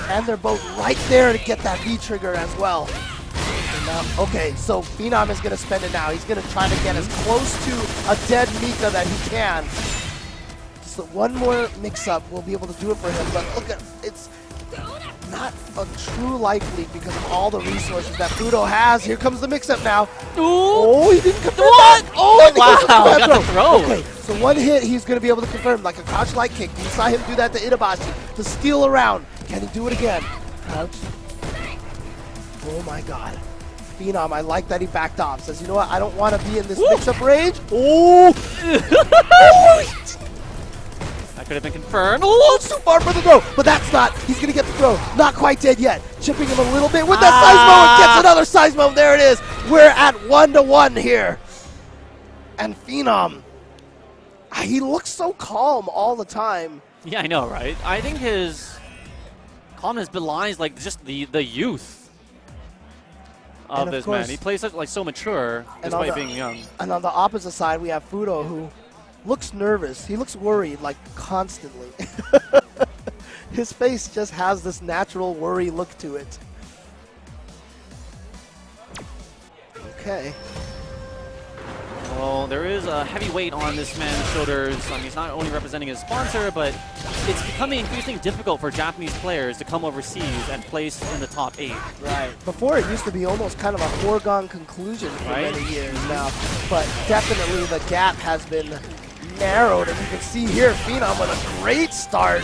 [SPEAKER 2] and they're both right there to get that V trigger as well. And now, okay, so Phenom is gonna spend it now. He's gonna try to get as close to a dead Mika that he can. So one more mix-up will be able to do it for him, but look at it's not a true likely because of all the resources that Fudo has. Here comes the mix-up now.
[SPEAKER 3] Ooh.
[SPEAKER 2] Oh, he didn't confirm
[SPEAKER 3] What?
[SPEAKER 2] that. Oh, and he goes with the
[SPEAKER 3] Wow,
[SPEAKER 2] command
[SPEAKER 3] got the throw.
[SPEAKER 2] Okay, so one hit, he's going to be able to confirm, like a crouch light kick. You saw him do that to Itabashi to steal around. Can he do it again? Crouch. Oh my god. Phenom, I like that he backed off. Says, you know what, I don't want to be in this mix-up range. Oh!
[SPEAKER 3] That could have been confirmed.
[SPEAKER 2] Oh, it's too far for the throw, but that's not. He's going to get the throw. Not quite dead yet. Chipping him a little bit with that Seismo and gets another Seismo. There it is. We're at 1-1 here. And Phenom, he looks so calm all the time.
[SPEAKER 3] Yeah, I know, right? I think his calmness belies like just the youth of this man. He plays such, like so mature despite being young.
[SPEAKER 2] And on the opposite side, we have Fudo, who looks nervous. He looks worried, like constantly. His face just has this natural worry look to it. Okay.
[SPEAKER 3] Well, there is a heavy weight on this man's shoulders. I mean, he's not only representing his sponsor, but it's becoming increasingly difficult for Japanese players to come overseas and place in the top 8.
[SPEAKER 2] Right. Before, it used to be almost kind of a foregone conclusion for many years now. But definitely the gap has been narrowed, and you can see here Phenom with a great start,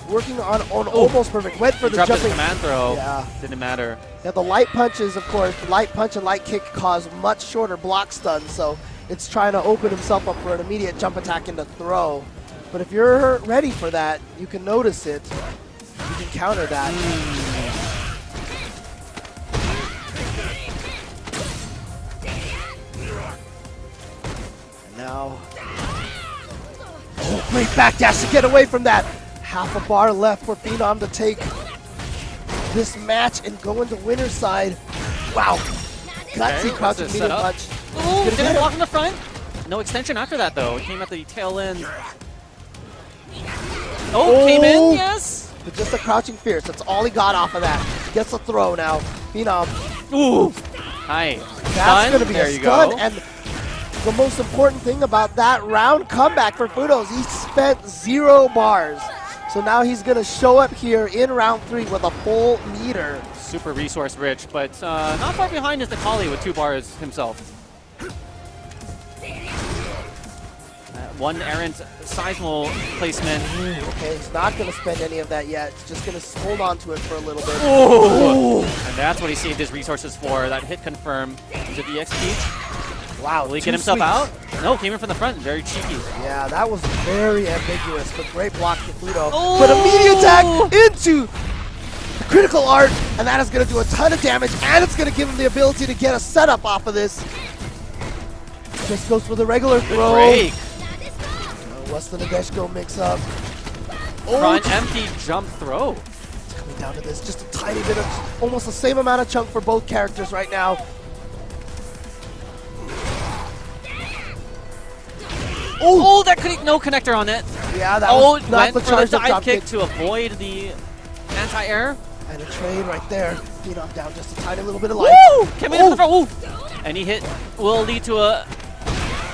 [SPEAKER 2] working on almost perfect. Went for the jumping
[SPEAKER 3] command throw.
[SPEAKER 2] Yeah,
[SPEAKER 3] didn't matter.
[SPEAKER 2] Yeah, the light punches, of course, the light punch and light kick cause much shorter block stuns, so it's trying to open himself up for an immediate jump attack into throw. But if you're ready for that, you can notice it. You can counter that. And now. Oh, great backdash to get away from that. Half a bar left for Phenom to take this match and go into winner's side. Wow. Gutsy crouching medium punch.
[SPEAKER 3] Ooh, didn't block in the front. No extension after that, though. It came at the tail end. Oh, came in, yes.
[SPEAKER 2] But just a crouching fierce. That's all he got off of that. Gets a throw now. Phenom.
[SPEAKER 3] Ooh. Hi.
[SPEAKER 2] That's going to be a stun. And the most important thing about that round comeback for Fudo is he spent 0 bars. So now he's going to show up here in round 3 with a full meter.
[SPEAKER 3] Super resource rich, but not far behind is the Kali with 2 bars himself. One errant Seismo placement.
[SPEAKER 2] Okay, he's not going to spend any of that yet. He's just going to hold on to it for a little bit.
[SPEAKER 3] Ooh. And that's what he saved his resources for. That hit confirm. Is it the XP?
[SPEAKER 2] Wow.
[SPEAKER 3] Will he get himself out? No, came in from the front. Very cheeky.
[SPEAKER 2] Yeah, that was very ambiguous, but great block for Fudo. But immediate attack into the critical art, and that is going to do a ton of damage, and it's going to give him the ability to get a setup off of this. Just goes for the regular throw.
[SPEAKER 3] Break.
[SPEAKER 2] What's the Nadeshiko mix-up?
[SPEAKER 3] Front empty jump throw.
[SPEAKER 2] It's coming down to this. Just a tiny bit of, almost the same amount of chunk for both characters right now.
[SPEAKER 3] Oh, that could no connector on it.
[SPEAKER 2] Yeah, that
[SPEAKER 3] Oh,
[SPEAKER 2] was not
[SPEAKER 3] went
[SPEAKER 2] the
[SPEAKER 3] for the
[SPEAKER 2] charge
[SPEAKER 3] dive
[SPEAKER 2] drop
[SPEAKER 3] kick to avoid the anti-air.
[SPEAKER 2] And a trade right there. Phenom down just a tiny little bit of life.
[SPEAKER 3] Woo! Can we hit the throw? Ooh. Any hit will lead to a...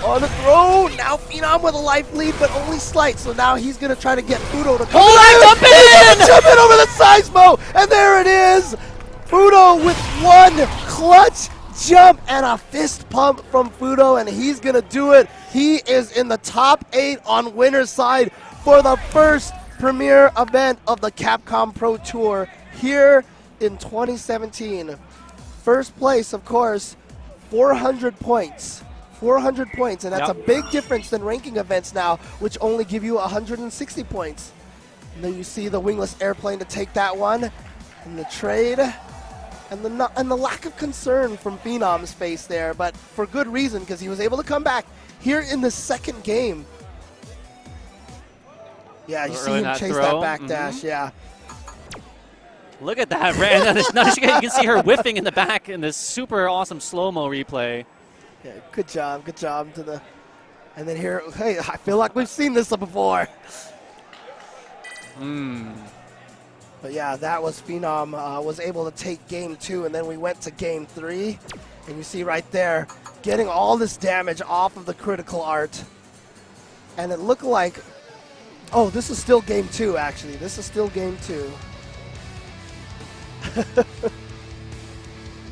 [SPEAKER 2] On the throw, now Phenom with a life lead, but only slight. So now he's gonna try to get Fudo to come
[SPEAKER 3] jump in!
[SPEAKER 2] Jump in over the Seismo, and there it is. Fudo with one clutch jump and a fist pump from Fudo, and he's gonna do it. He is in the top 8 on winner's side for the first premier event of the Capcom Pro Tour here in 2017. First place, of course, 400 points. 400 points, and that's a big difference than ranking events now, which only give you 160 points. And then you see the wingless airplane to take that one, and the trade, and the lack of concern from Phenom's face there, but for good reason, because he was able to come back here in the second game. Yeah, you see him chase that back dash, yeah.
[SPEAKER 3] Look at that, Ran. You can see her whiffing in the back in this super awesome slow-mo replay.
[SPEAKER 2] Yeah, good job to the, and then here, hey, I feel like we've seen this before. But yeah, that was Phenom was able to take game 2, and then we went to game 3, and you see right there, getting all this damage off of the critical art, and it looked like, oh, this is still game 2 actually. This is still game 2.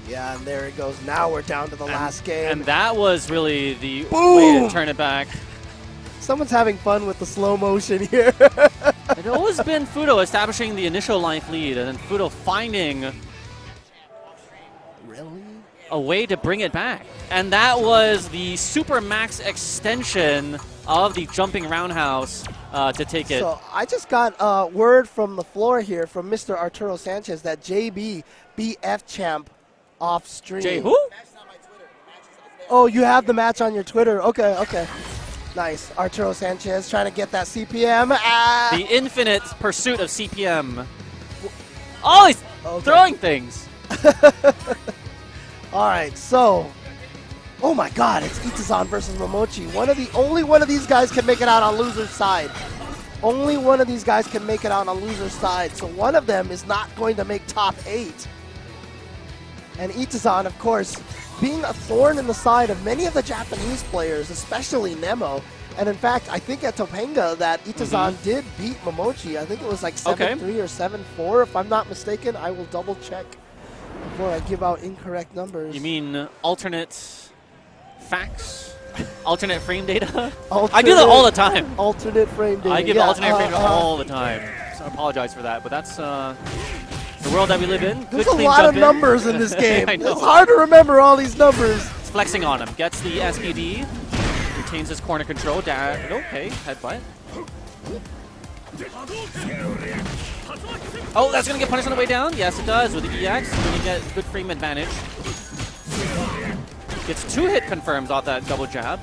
[SPEAKER 2] Yeah, and there it goes. Now we're down to the last game.
[SPEAKER 3] And that was really the way to turn it back.
[SPEAKER 2] Someone's having fun with the slow motion here.
[SPEAKER 3] It's always been Fudo establishing the initial life lead, and then Fudo finding a way to bring it back. And that was the super max extension of the jumping roundhouse to take it.
[SPEAKER 2] So I just got word from the floor here from Mr. Arturo Sanchez that JB beat F-Champ off stream.
[SPEAKER 3] Jay who?
[SPEAKER 2] Oh, you have the match on your Twitter. Okay, okay. Nice. Arturo Sanchez trying to get that CPM.
[SPEAKER 3] The infinite pursuit of CPM. Oh, he's throwing things.
[SPEAKER 2] All right, so, oh my God, it's Itazan versus Momochi. Only one of these guys can make it out on loser's side. Only one of these guys can make it out on loser's side. So one of them is not going to make top 8. And Itazan, of course, being a thorn in the side of many of the Japanese players, especially Nemo. And in fact, I think at Topanga that Itazan did beat Momochi. I think it was like 7-3 or 7-4, if I'm not mistaken. I will double check before I give out incorrect numbers.
[SPEAKER 3] You mean alternate facts? Alternate frame data?
[SPEAKER 2] Alternate,
[SPEAKER 3] I do that all the time.
[SPEAKER 2] Alternate frame data.
[SPEAKER 3] I give alternate frame data all the time. So I apologize for that, but that's the world that we live in.
[SPEAKER 2] There's a lot of numbers in this game.
[SPEAKER 3] I know.
[SPEAKER 2] It's hard to remember all these numbers.
[SPEAKER 3] It's flexing on him. Gets the SPD. Retains his corner control. Okay, headbutt. Oh, that's going to get punished on the way down? Yes, it does. With the EX, you're going to get good frame advantage. Gets 2 hit confirms off that double jab.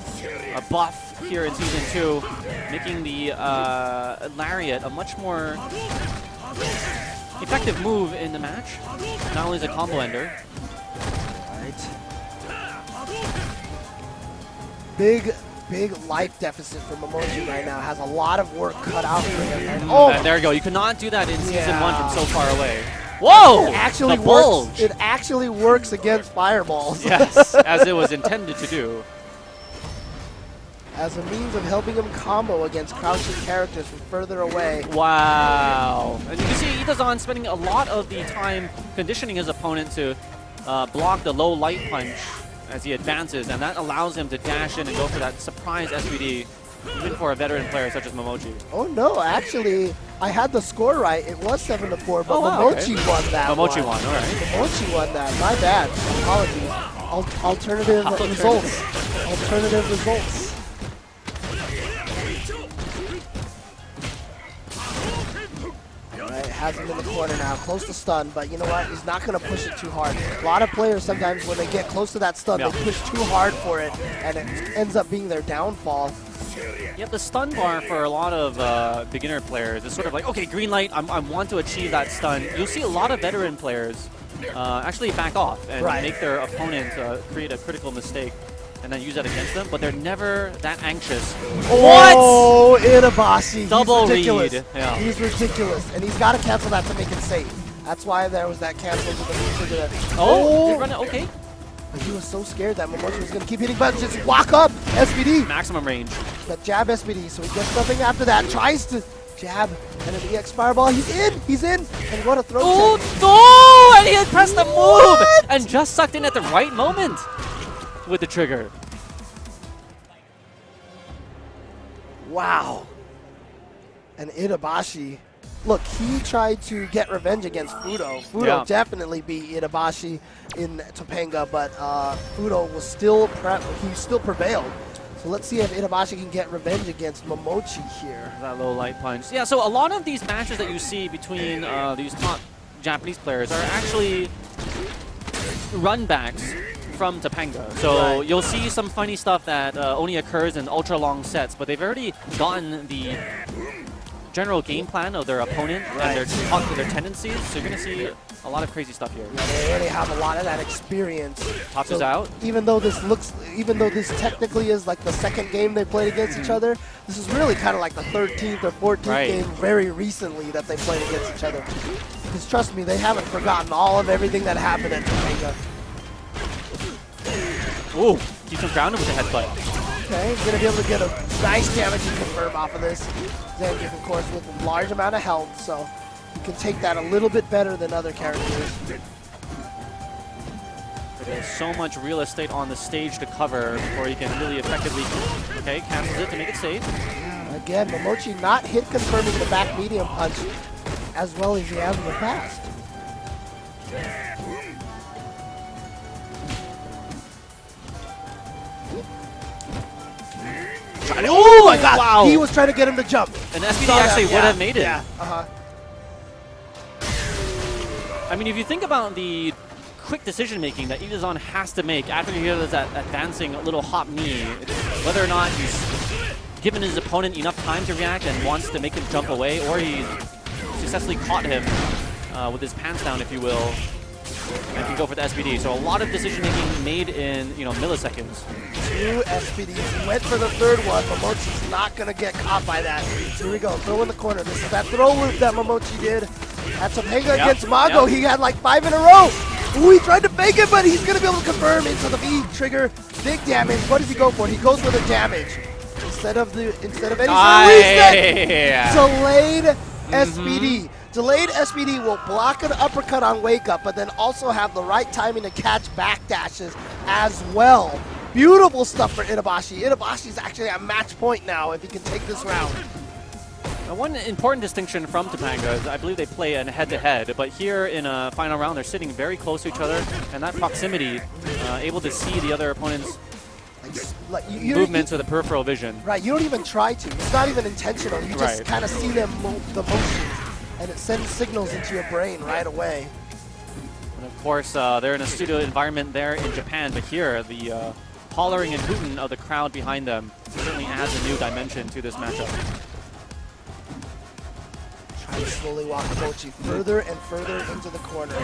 [SPEAKER 3] A buff here in Season 2, making the Lariat a much more effective move in the match. Not only is it a combo ender.
[SPEAKER 2] Right. Big life deficit for Momochi right now. Has a lot of work cut out for him. And
[SPEAKER 3] there you go. You cannot do that in Season 1 from so far away. Whoa!
[SPEAKER 2] It actually works. It actually works against fireballs.
[SPEAKER 3] Yes, as it was intended to do.
[SPEAKER 2] As a means of helping him combo against crouching characters from further away.
[SPEAKER 3] Wow. And you can see Itazan spending a lot of the time conditioning his opponent to block the low light punch as he advances, and that allows him to dash in and go for that surprise SPD, even for a veteran player such as Momochi.
[SPEAKER 2] Oh no, actually, I had the score right. It was 7-4, but Momochi won that one.
[SPEAKER 3] Momochi won, all right.
[SPEAKER 2] Momochi won that. My bad. Apologies. Alternative results. Alternative results. Right, has him in the corner now, close to stun, but you know what? He's not going to push it too hard. A lot of players sometimes when they get close to that stun, they push too hard for it, and it ends up being their downfall.
[SPEAKER 3] Yeah, the stun bar for a lot of beginner players is sort of like, okay, green light, I want to achieve that stun. You'll see a lot of veteran players actually back off and make their opponent create a critical mistake. and then use that against them, but they're never that anxious.
[SPEAKER 2] Oh, Itabashi.
[SPEAKER 3] Double
[SPEAKER 2] he's ridiculous.
[SPEAKER 3] read. Yeah.
[SPEAKER 2] He's ridiculous. And he's got to cancel that to make it safe. That's why there was that cancel.
[SPEAKER 3] Oh, did run it. Okay.
[SPEAKER 2] But he was so scared that Momoi was going to keep hitting buttons. Just walk up, SPD.
[SPEAKER 3] Maximum range.
[SPEAKER 2] But jab SPD, so he gets nothing after that. Tries to jab, and an EX fireball. He's in. He's in. And what a throw.
[SPEAKER 3] Oh, no! And he had pressed the move and just sucked in at the right moment with the trigger.
[SPEAKER 2] Wow. And Itabashi, look, he tried to get revenge against Fudo. Fudo definitely beat Itabashi in Topanga, but Fudo was still he still prevailed. So let's see if Itabashi can get revenge against Momoi here.
[SPEAKER 3] That low light punch. Yeah, so a lot of these matches that you see between these top Japanese players are actually runbacks from Topanga. So you'll see some funny stuff that only occurs in ultra long sets, but they've already gotten the general game plan of their opponent and their tendencies. So you're going to see a lot of crazy stuff here.
[SPEAKER 2] Yeah, they already have a lot of that experience.
[SPEAKER 3] Tatsu's out.
[SPEAKER 2] Even though this technically is like the second game they played against each other, this is really kind of like the 13th or 14th game very recently that they played against each other. Because trust me, they haven't forgotten all of everything that happened at Topanga.
[SPEAKER 3] Ooh, keeps him grounded with the headbutt.
[SPEAKER 2] Okay, he's going to be able to get a nice damage and confirm off of this. Zangief, of course, with a large amount of health, so he can take that a little bit better than other characters.
[SPEAKER 3] There's so much real estate on the stage to cover before he can really effectively, cancels it to make it safe.
[SPEAKER 2] Again, Momoi not hit confirming the back medium punch as well as he has in the past. Oh my god!
[SPEAKER 3] Wow.
[SPEAKER 2] He was trying to get him to jump.
[SPEAKER 3] And SPD actually would have made it.
[SPEAKER 2] Yeah.
[SPEAKER 3] I mean, if you think about the quick decision making that Itazan has to make after he does that advancing little hop knee, it's whether or not he's given his opponent enough time to react and wants to make him jump away, or he successfully caught him with his pants down, if you will, and can go for the SPD. So a lot of decision making made in milliseconds.
[SPEAKER 2] 2 SPDs. He went for the third one. Momochi's not going to get caught by that. Here we go. Throw in the corner. This is that throw loop that Momoi did. At Topanga against Mago, he had like 5 in a row. Ooh, he tried to fake it, but he's going to be able to confirm into the V trigger. Big damage. What does he go for? He goes for the damage. Instead of any reset. Delayed SPD. Delayed SPD will block an uppercut on wake up, but then also have the right timing to catch backdashes as well. Beautiful stuff for Itabashi. Itabashi's actually at match point now if he can take this round.
[SPEAKER 3] Now, one important distinction from Topanga is I believe they play a head-to-head, but here in a final round they're sitting very close to each other, and that proximity, able to see the other opponent's movements with a peripheral vision.
[SPEAKER 2] Right, you don't even try to. It's not even intentional. You just kind of see them the motion, and it sends signals into your brain right away.
[SPEAKER 3] And of course, they're in a studio environment there in Japan, but here the hollering and hooting of the crowd behind them certainly adds a new dimension to this matchup.
[SPEAKER 2] Trying to slowly walk Momoi further and further into the corner.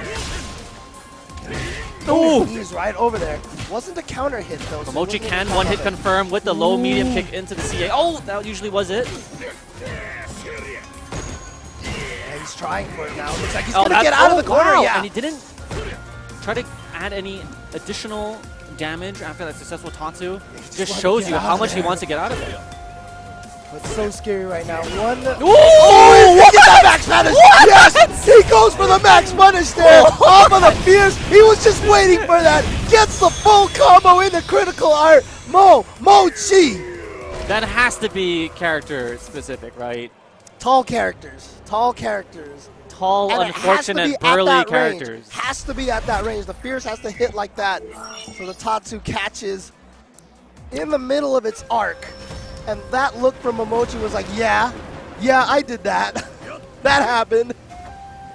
[SPEAKER 3] Oh!
[SPEAKER 2] He's right over there. Wasn't a counter hit though.
[SPEAKER 3] Momoi can one hit confirm with the low medium kick into the CA. Oh, that usually was it.
[SPEAKER 2] And he's trying for it now. Looks like he's gonna get out of the corner.
[SPEAKER 3] Wow.
[SPEAKER 2] Yeah.
[SPEAKER 3] And he didn't try to add any additional damage after that successful Tatsu. Just shows you how much he wants to get out of it.
[SPEAKER 2] It's so scary right now. One.
[SPEAKER 3] Oh,
[SPEAKER 2] look at that max punish! Yes! He goes for the max punish there! Off of the fierce! He was just waiting for that! Gets the full combo into critical art! Momoi!
[SPEAKER 3] That has to be character specific, right?
[SPEAKER 2] Tall characters. Tall characters.
[SPEAKER 3] Tall,
[SPEAKER 2] and
[SPEAKER 3] unfortunate, burly characters.
[SPEAKER 2] Has to be at that range. The fierce has to hit like that. So the Tatsu catches in the middle of its arc. And that look from Momoi was like, yeah, I did that. That happened.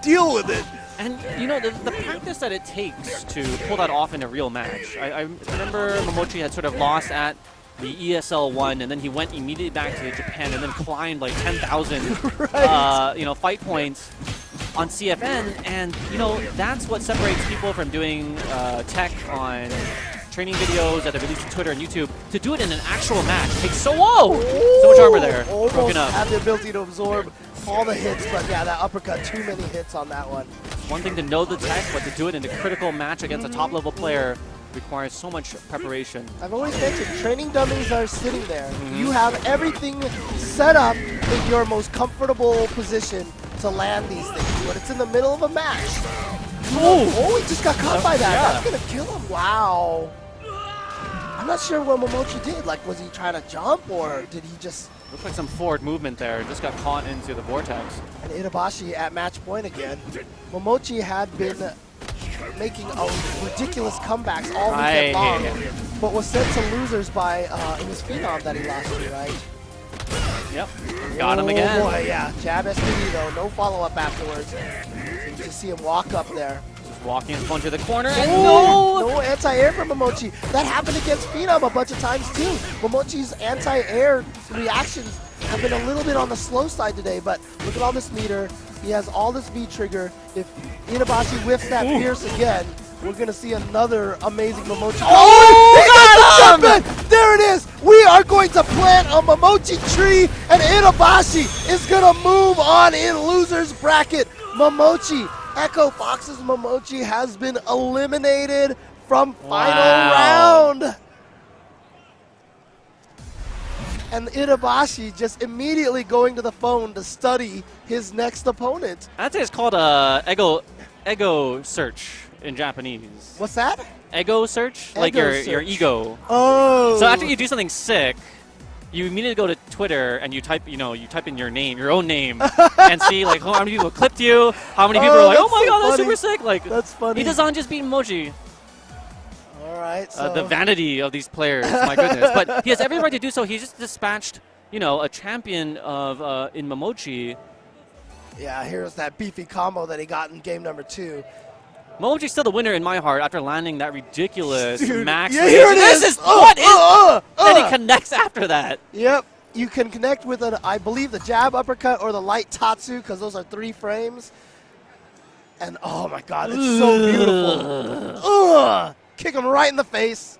[SPEAKER 2] Deal with it.
[SPEAKER 3] And, you know, the practice that it takes to pull that off in a real match. I remember Momoi had sort of lost at the ESL 1, and then he went immediately back to Japan and then climbed like 10,000 fight points on CFN. And, you know, that's what separates people from doing tech on training videos that they released on Twitter and YouTube, to do it in an actual match takes so much armor there.
[SPEAKER 2] Almost
[SPEAKER 3] Broken up.
[SPEAKER 2] had the ability to absorb all the hits, but yeah, that uppercut, too many hits on that one.
[SPEAKER 3] One thing to know the tech, but to do it in a critical match against a top-level player requires so much preparation.
[SPEAKER 2] I've always mentioned, training dummies are sitting there. You have everything set up in your most comfortable position to land these things, but it's in the middle of a match. Oh, he just got caught by that.
[SPEAKER 3] Yeah.
[SPEAKER 2] That's going to kill him. Wow. I'm not sure what Momochi did. Like, was he trying to jump, or did he just...
[SPEAKER 3] Looks like some forward movement there. Just got caught into the vortex.
[SPEAKER 2] And Itabashi at match point again. Momochi had been making ridiculous comebacks all weekend long, but was sent to losers by, it was Phenom that he lost to, right?
[SPEAKER 3] Yep. Got him again.
[SPEAKER 2] Oh boy, yeah. Jab SPD though, no follow-up afterwards. So you just see him walk up there.
[SPEAKER 3] Just walking his punch to the corner, and
[SPEAKER 2] No anti-air from Momochi. That happened against Phenom a bunch of times too. Momochi's anti-air reactions have been a little bit on the slow side today, but look at all this meter. He has all this V-trigger. If Itabashi whiffs that Pierce again, we're going to see another amazing Momochi. Oh, he got the jump in! There it is! We are going to plant a Momochi tree, and Itabashi is going to move on in loser's bracket. Momochi, Echo Fox's Momochi has been eliminated from final round. And Itabashi just immediately going to the phone to study his next opponent.
[SPEAKER 3] I'd say it's called ego search in Japanese.
[SPEAKER 2] What's that?
[SPEAKER 3] Ego search? Like
[SPEAKER 2] Ego
[SPEAKER 3] your
[SPEAKER 2] search.
[SPEAKER 3] ego.
[SPEAKER 2] Oh.
[SPEAKER 3] So after you do something sick, you immediately go to Twitter and you type in your name, your own name, and see like how many people clipped you, how many people are like, oh my god, that's super sick. Like,
[SPEAKER 2] that's funny.
[SPEAKER 3] Itazan just beat Momochi.
[SPEAKER 2] All right. So
[SPEAKER 3] The vanity of these players, my goodness. But he has every right to do so. He just dispatched, a champion of in Momochi.
[SPEAKER 2] yeah, here's that beefy combo that he got in game number 2.
[SPEAKER 3] Momochi's still the winner in my heart after landing that ridiculous
[SPEAKER 2] Dude,
[SPEAKER 3] max.
[SPEAKER 2] yeah, here it is.
[SPEAKER 3] This is what is. Then he connects after that.
[SPEAKER 2] Yep. You can connect with I believe, the jab uppercut or the light tatsu, because those are 3 frames. And oh my god, it's so beautiful. Kick him right in the face.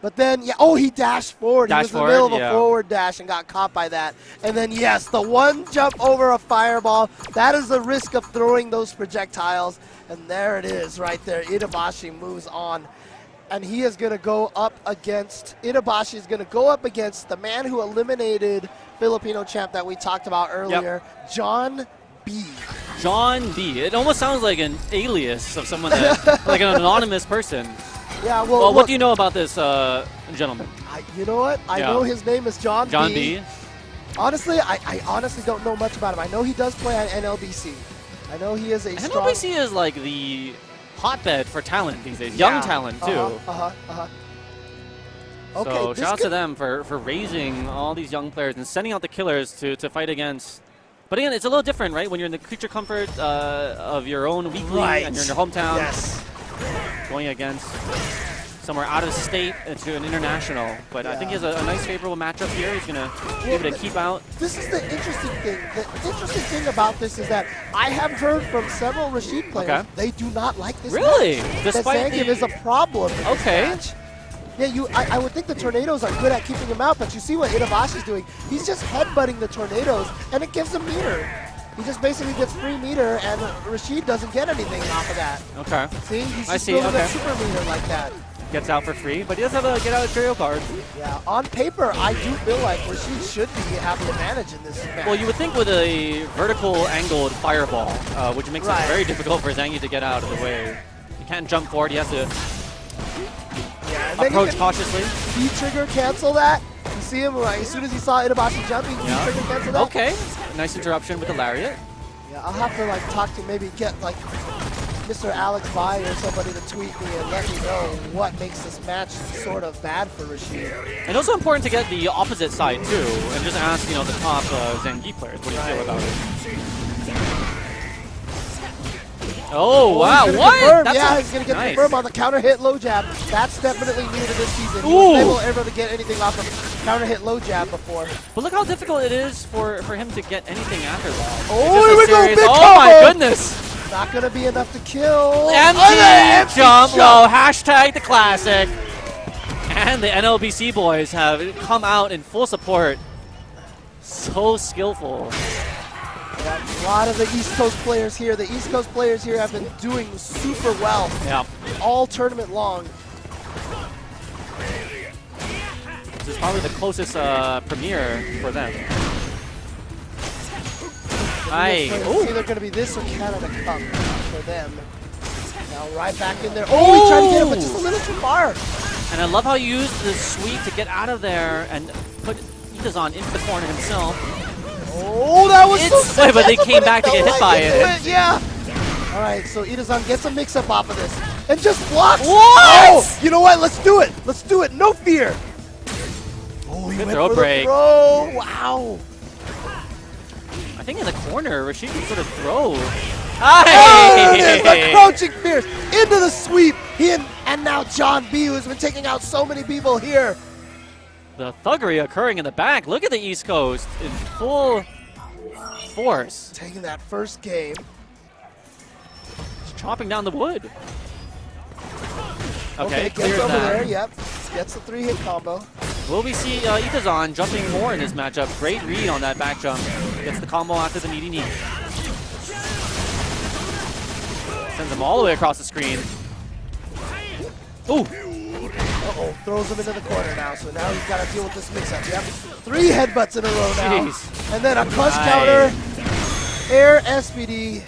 [SPEAKER 2] But then, he dashed forward. He was in the middle of a forward dash and got caught by that. And then, yes, the one jump over a fireball. That is the risk of throwing those projectiles. And there it is right there. Itabashi moves on. And he is going to go up against, Itabashi is going to go up against the man who eliminated Filipino champ that we talked about earlier, John B.
[SPEAKER 3] John B. It almost sounds like an alias of someone, like an anonymous person.
[SPEAKER 2] Yeah,
[SPEAKER 3] well, what do you know about this gentleman?
[SPEAKER 2] You know what? I know his name is John B.
[SPEAKER 3] John B.
[SPEAKER 2] Honestly, I honestly don't know much about him. I know he does play at NLBC. I know he is a strong...
[SPEAKER 3] NLBC is like the hotbed for talent these days. Young talent, too.
[SPEAKER 2] Okay,
[SPEAKER 3] so shout out to them for raising all these young players and sending out the killers to fight against. But again, it's a little different, right? When you're in the creature comfort of your own weekly and you're in your hometown.
[SPEAKER 2] Yes.
[SPEAKER 3] Going against somewhere out of state to an international. But I think he has a nice favorable matchup here. He's going to be able to keep out.
[SPEAKER 2] This is the interesting thing. The interesting thing about this is that I have heard from several Rashid players, they do not like this
[SPEAKER 3] Really?
[SPEAKER 2] match.
[SPEAKER 3] Despite
[SPEAKER 2] Zangief is a problem in this
[SPEAKER 3] Okay.
[SPEAKER 2] match. Yeah, I would think the tornadoes are good at keeping him out, but you see what Itabashi's doing. He's just headbutting the tornadoes, and it gives him meter. He just basically gets free meter, and Rashid doesn't get anything off of that.
[SPEAKER 3] Okay.
[SPEAKER 2] See? He's just building a super meter like that.
[SPEAKER 3] Gets out for free, but he does have a get out of jail card.
[SPEAKER 2] Yeah, on paper, I do feel like Rashid should have the advantage in this match.
[SPEAKER 3] Well, you would think with a vertical angled fireball, which makes it very difficult for Zangief to get out of the way. He can't jump forward, he has to approach cautiously.
[SPEAKER 2] V-trigger cancel that. You see him as soon as he saw Itabashi jumping, V-trigger cancel that.
[SPEAKER 3] Okay, nice interruption with the lariat.
[SPEAKER 2] Yeah, I'll have to talk to maybe get Mr. Alex Vi or somebody to tweet me and let me know what makes this match sort of bad for Rashid.
[SPEAKER 3] And also important to get the opposite side too, and just ask the top Zangief players what do you feel about it. Oh wow! What?
[SPEAKER 2] He's gonna get confirmed on the counter hit low jab. That's definitely new to this season. He wasn't able ever to get anything off of counter hit low jab before.
[SPEAKER 3] But look how difficult it is for him to get anything after that.
[SPEAKER 2] Oh, here we go! Big
[SPEAKER 3] oh my goodness!
[SPEAKER 2] Not gonna be enough to kill.
[SPEAKER 3] Empty jump low. Hashtag the classic. again, the NLBC boys have come out in full support. So skillful.
[SPEAKER 2] Yeah, a lot of the East Coast players here. The East Coast players here have been doing super well.
[SPEAKER 3] Yeah.
[SPEAKER 2] All tournament long.
[SPEAKER 3] This is probably the closest premiere for them.
[SPEAKER 2] It's either going to be this or Canada Cup for them. Now right back in there. Oh, he tried to get it, but just a little too far.
[SPEAKER 3] And I love how you used the sweep to get out of there and put Itazan into the corner himself.
[SPEAKER 2] Oh, that was so
[SPEAKER 3] sick. But they came back to get hit by it.
[SPEAKER 2] Yeah. All right, so Itazan gets a mix-up off of this and just blocks.
[SPEAKER 3] What?
[SPEAKER 2] Oh, you know what? Let's do it. Let's do it. No fear. Oh, he went
[SPEAKER 3] throw
[SPEAKER 2] for
[SPEAKER 3] break.
[SPEAKER 2] the throw. Wow.
[SPEAKER 3] I think in the corner, Rashid can sort of throw.
[SPEAKER 2] Oh, there it is, the crouching fierce into the sweep. And now John B, who's been taking out so many people here.
[SPEAKER 3] The thuggery occurring in the back. Look at the East Coast in full force.
[SPEAKER 2] Taking that first game.
[SPEAKER 3] Just chopping down the wood.
[SPEAKER 2] Okay, gets
[SPEAKER 3] clears
[SPEAKER 2] over
[SPEAKER 3] that.
[SPEAKER 2] there, yep. Gets the 3-hit combo.
[SPEAKER 3] Will we see Itazan jumping more in this matchup? Great read on that back jump. Gets the combo after the meaty knee. Sends him all the way across the screen. Ooh!
[SPEAKER 2] Uh-oh, throws him into the corner now, so now he's got to deal with this mix-up. Yep, 3 headbutts in a row now.
[SPEAKER 3] Jeez.
[SPEAKER 2] And then a crush counter, air SPD.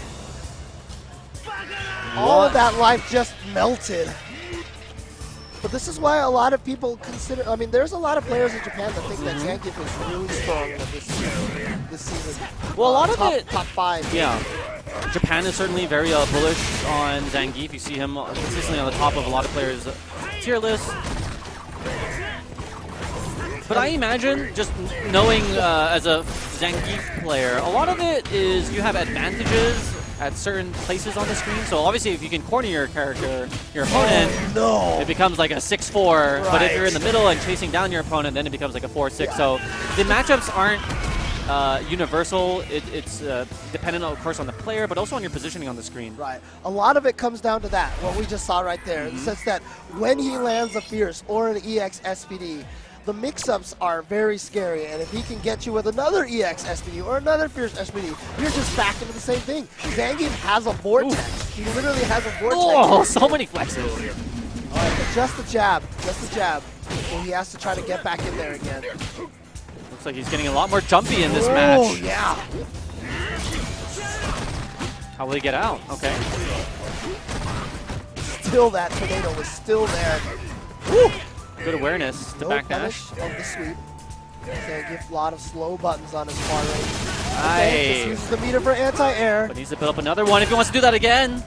[SPEAKER 2] All of that life just melted. But this is why a lot of people consider, I mean, there's a lot of players in Japan that think that Zangief is really strong this season.
[SPEAKER 3] Well, a lot of it,
[SPEAKER 2] top 5.
[SPEAKER 3] Yeah. Japan is certainly very bullish on Zangief. You see him consistently on the top of a lot of players' tier lists. But I imagine, just knowing as a Zangief player, a lot of it is you have advantages at certain places on the screen. So obviously if you can corner your character, your opponent, it becomes like a 6-4. But if you're in the middle and chasing down your opponent, then it becomes like a 4-6. So the matchups aren't universal. It's dependent, of course, on the player, but also on your positioning on the screen.
[SPEAKER 2] Right. A lot of it comes down to that, what we just saw right there. In the sense that when he lands a Fierce or an EX SPD, the mix-ups are very scary, and if he can get you with another EX SPD or another Fierce SPD, you're just back into the same thing. Zangief has a vortex. Ooh. He literally has a vortex.
[SPEAKER 3] Oh, so many flexes.
[SPEAKER 2] All right, but just the jab. So he has to try to get back in there again.
[SPEAKER 3] Looks like he's getting a lot more jumpy in this match.
[SPEAKER 2] Oh, yeah.
[SPEAKER 3] How will he get out? Okay.
[SPEAKER 2] Still, that tornado was still there.
[SPEAKER 3] Woo! Good awareness to backdash.
[SPEAKER 2] Of the sweep. Zangief, a lot of slow buttons on his far range.
[SPEAKER 3] Nice.
[SPEAKER 2] Uses the meter for anti-air.
[SPEAKER 3] But needs to build up another one if he wants to do that again.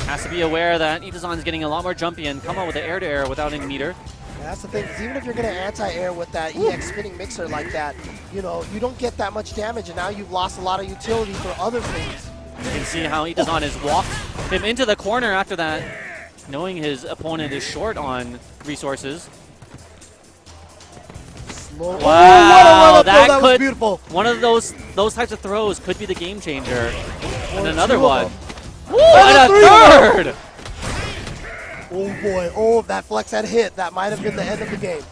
[SPEAKER 3] Has to be aware that Itazan is getting a lot more jumpy and come out with the air-to-air without any meter.
[SPEAKER 2] Yeah, that's the thing, because even if you're going to anti-air with that EX spinning mixer like that, you know, you don't get that much damage, and now you've lost a lot of utility for other things.
[SPEAKER 3] You can see how Itazan has walked him into the corner after that, knowing his opponent is short on resources.
[SPEAKER 2] Wow,
[SPEAKER 3] oh,
[SPEAKER 2] that was beautiful.
[SPEAKER 3] One of those types of throws could be the game changer. And another one.
[SPEAKER 2] Ooh,
[SPEAKER 3] and a third!
[SPEAKER 2] Oh boy, oh, if that flex had hit, that might have been the end of the game.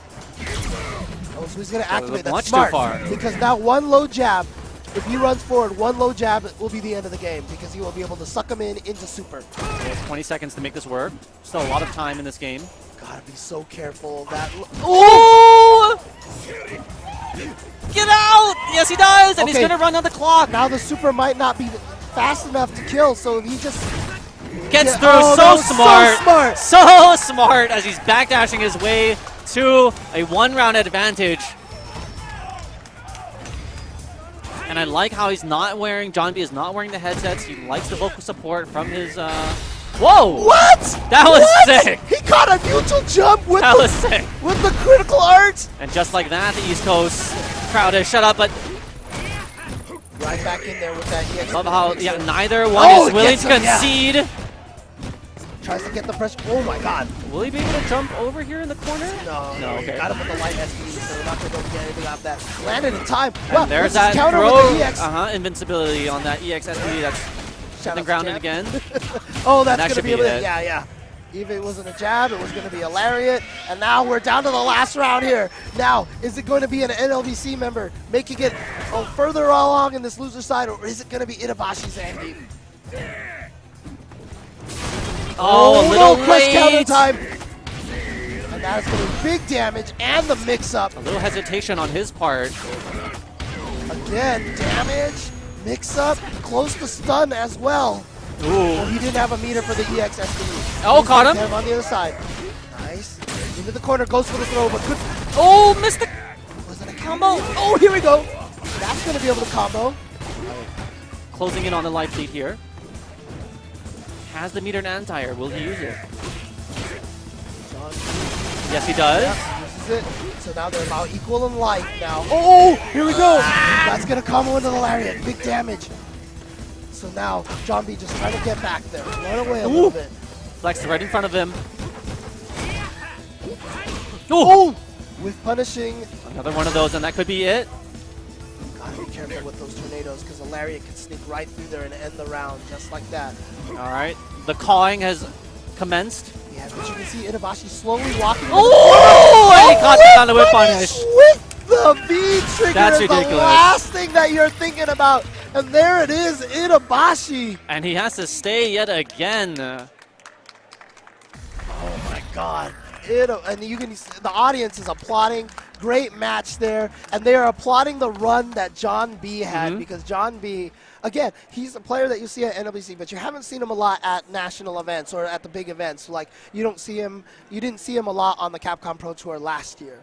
[SPEAKER 2] Oh, so he's going to activate. That's smart,
[SPEAKER 3] too far.
[SPEAKER 2] because now one low jab, if he runs forward, one low jab will be the end of the game, because he will be able to suck him into super.
[SPEAKER 3] So 20 seconds to make this work. Still a lot of time in this game.
[SPEAKER 2] Gotta be so careful of that.
[SPEAKER 3] Oh! Get out! Yes, he does, and he's gonna run on the clock.
[SPEAKER 2] Now the super might not be fast enough to kill, so if he just
[SPEAKER 3] gets through, so smart as he's backdashing his way to a 1-round advantage. And I like how he's not wearing, John B is not wearing the headsets. He likes the vocal support from his, Whoa!
[SPEAKER 2] What?
[SPEAKER 3] That was sick!
[SPEAKER 2] He caught a neutral jump with
[SPEAKER 3] with
[SPEAKER 2] the critical art!
[SPEAKER 3] And just like that, the East Coast crowd has shut up, but
[SPEAKER 2] right back in there with that EX.
[SPEAKER 3] Love how neither one is willing to concede.
[SPEAKER 2] Yeah. Tries to get the pressure. Oh my god.
[SPEAKER 3] Will he be able to jump over here in the corner?
[SPEAKER 2] No.
[SPEAKER 3] Okay.
[SPEAKER 2] Got him with the light SPD, so we're not going to be able to get anything off that. Landed in time.
[SPEAKER 3] And
[SPEAKER 2] well,
[SPEAKER 3] there's that
[SPEAKER 2] counter
[SPEAKER 3] throw.
[SPEAKER 2] with the EX.
[SPEAKER 3] Invincibility on that EX SPD. That's getting grounded again.
[SPEAKER 2] Oh, that's going to be able to. Yeah. If it wasn't a jab, it was going to be a lariat. And now we're down to the last round here. Now, is it going to be an NLBC member making it further along in this loser side, or is it going to be Itabashi's Andy?
[SPEAKER 3] Oh, a little
[SPEAKER 2] no, crush counter
[SPEAKER 3] late.
[SPEAKER 2] time. And that's going to be big damage and the mix-up.
[SPEAKER 3] A little hesitation on his part.
[SPEAKER 2] Again, damage, mix-up, close to stun as well.
[SPEAKER 3] Ooh.
[SPEAKER 2] Well, he didn't have a meter for the EX SFV.
[SPEAKER 3] Oh, caught him.
[SPEAKER 2] On the other side. Nice. Into the corner, goes for the throw, but good.
[SPEAKER 3] Oh, missed the
[SPEAKER 2] Was it a combo? Oh, here we go. That's going to be able to combo.
[SPEAKER 3] Closing in on the life lead here. Has the meter and anti-air. Will he use it? Yes, he does.
[SPEAKER 2] Yep, uses it. So now they're about equal in life now. Oh, here we go. That's going to combo into the lariat. Big damage. So now John B just trying to get back there. Run away a little bit.
[SPEAKER 3] Flex right in front of him.
[SPEAKER 2] Oh! With punishing.
[SPEAKER 3] Another one of those, and that could be it.
[SPEAKER 2] Gotta be careful with those tornadoes because the lariat can sneak right through there and end the round just like that.
[SPEAKER 3] All right. The cawing has commenced.
[SPEAKER 2] Yeah, but you can see Itabashi slowly walking.
[SPEAKER 3] Oh! And he caught it on the whip punish.
[SPEAKER 2] With the V trigger
[SPEAKER 3] That's
[SPEAKER 2] is the
[SPEAKER 3] ridiculous.
[SPEAKER 2] last thing that you're thinking about. And there it is, Itabashi.
[SPEAKER 3] And he has to stay yet again.
[SPEAKER 2] Oh my God. And you can see the audience is applauding. Great match there. And they are applauding the run that John B had because John B, again, he's a player that you see at NLBC, but you haven't seen him a lot at national events or at the big events. Like you didn't see him a lot on the Capcom Pro Tour last year.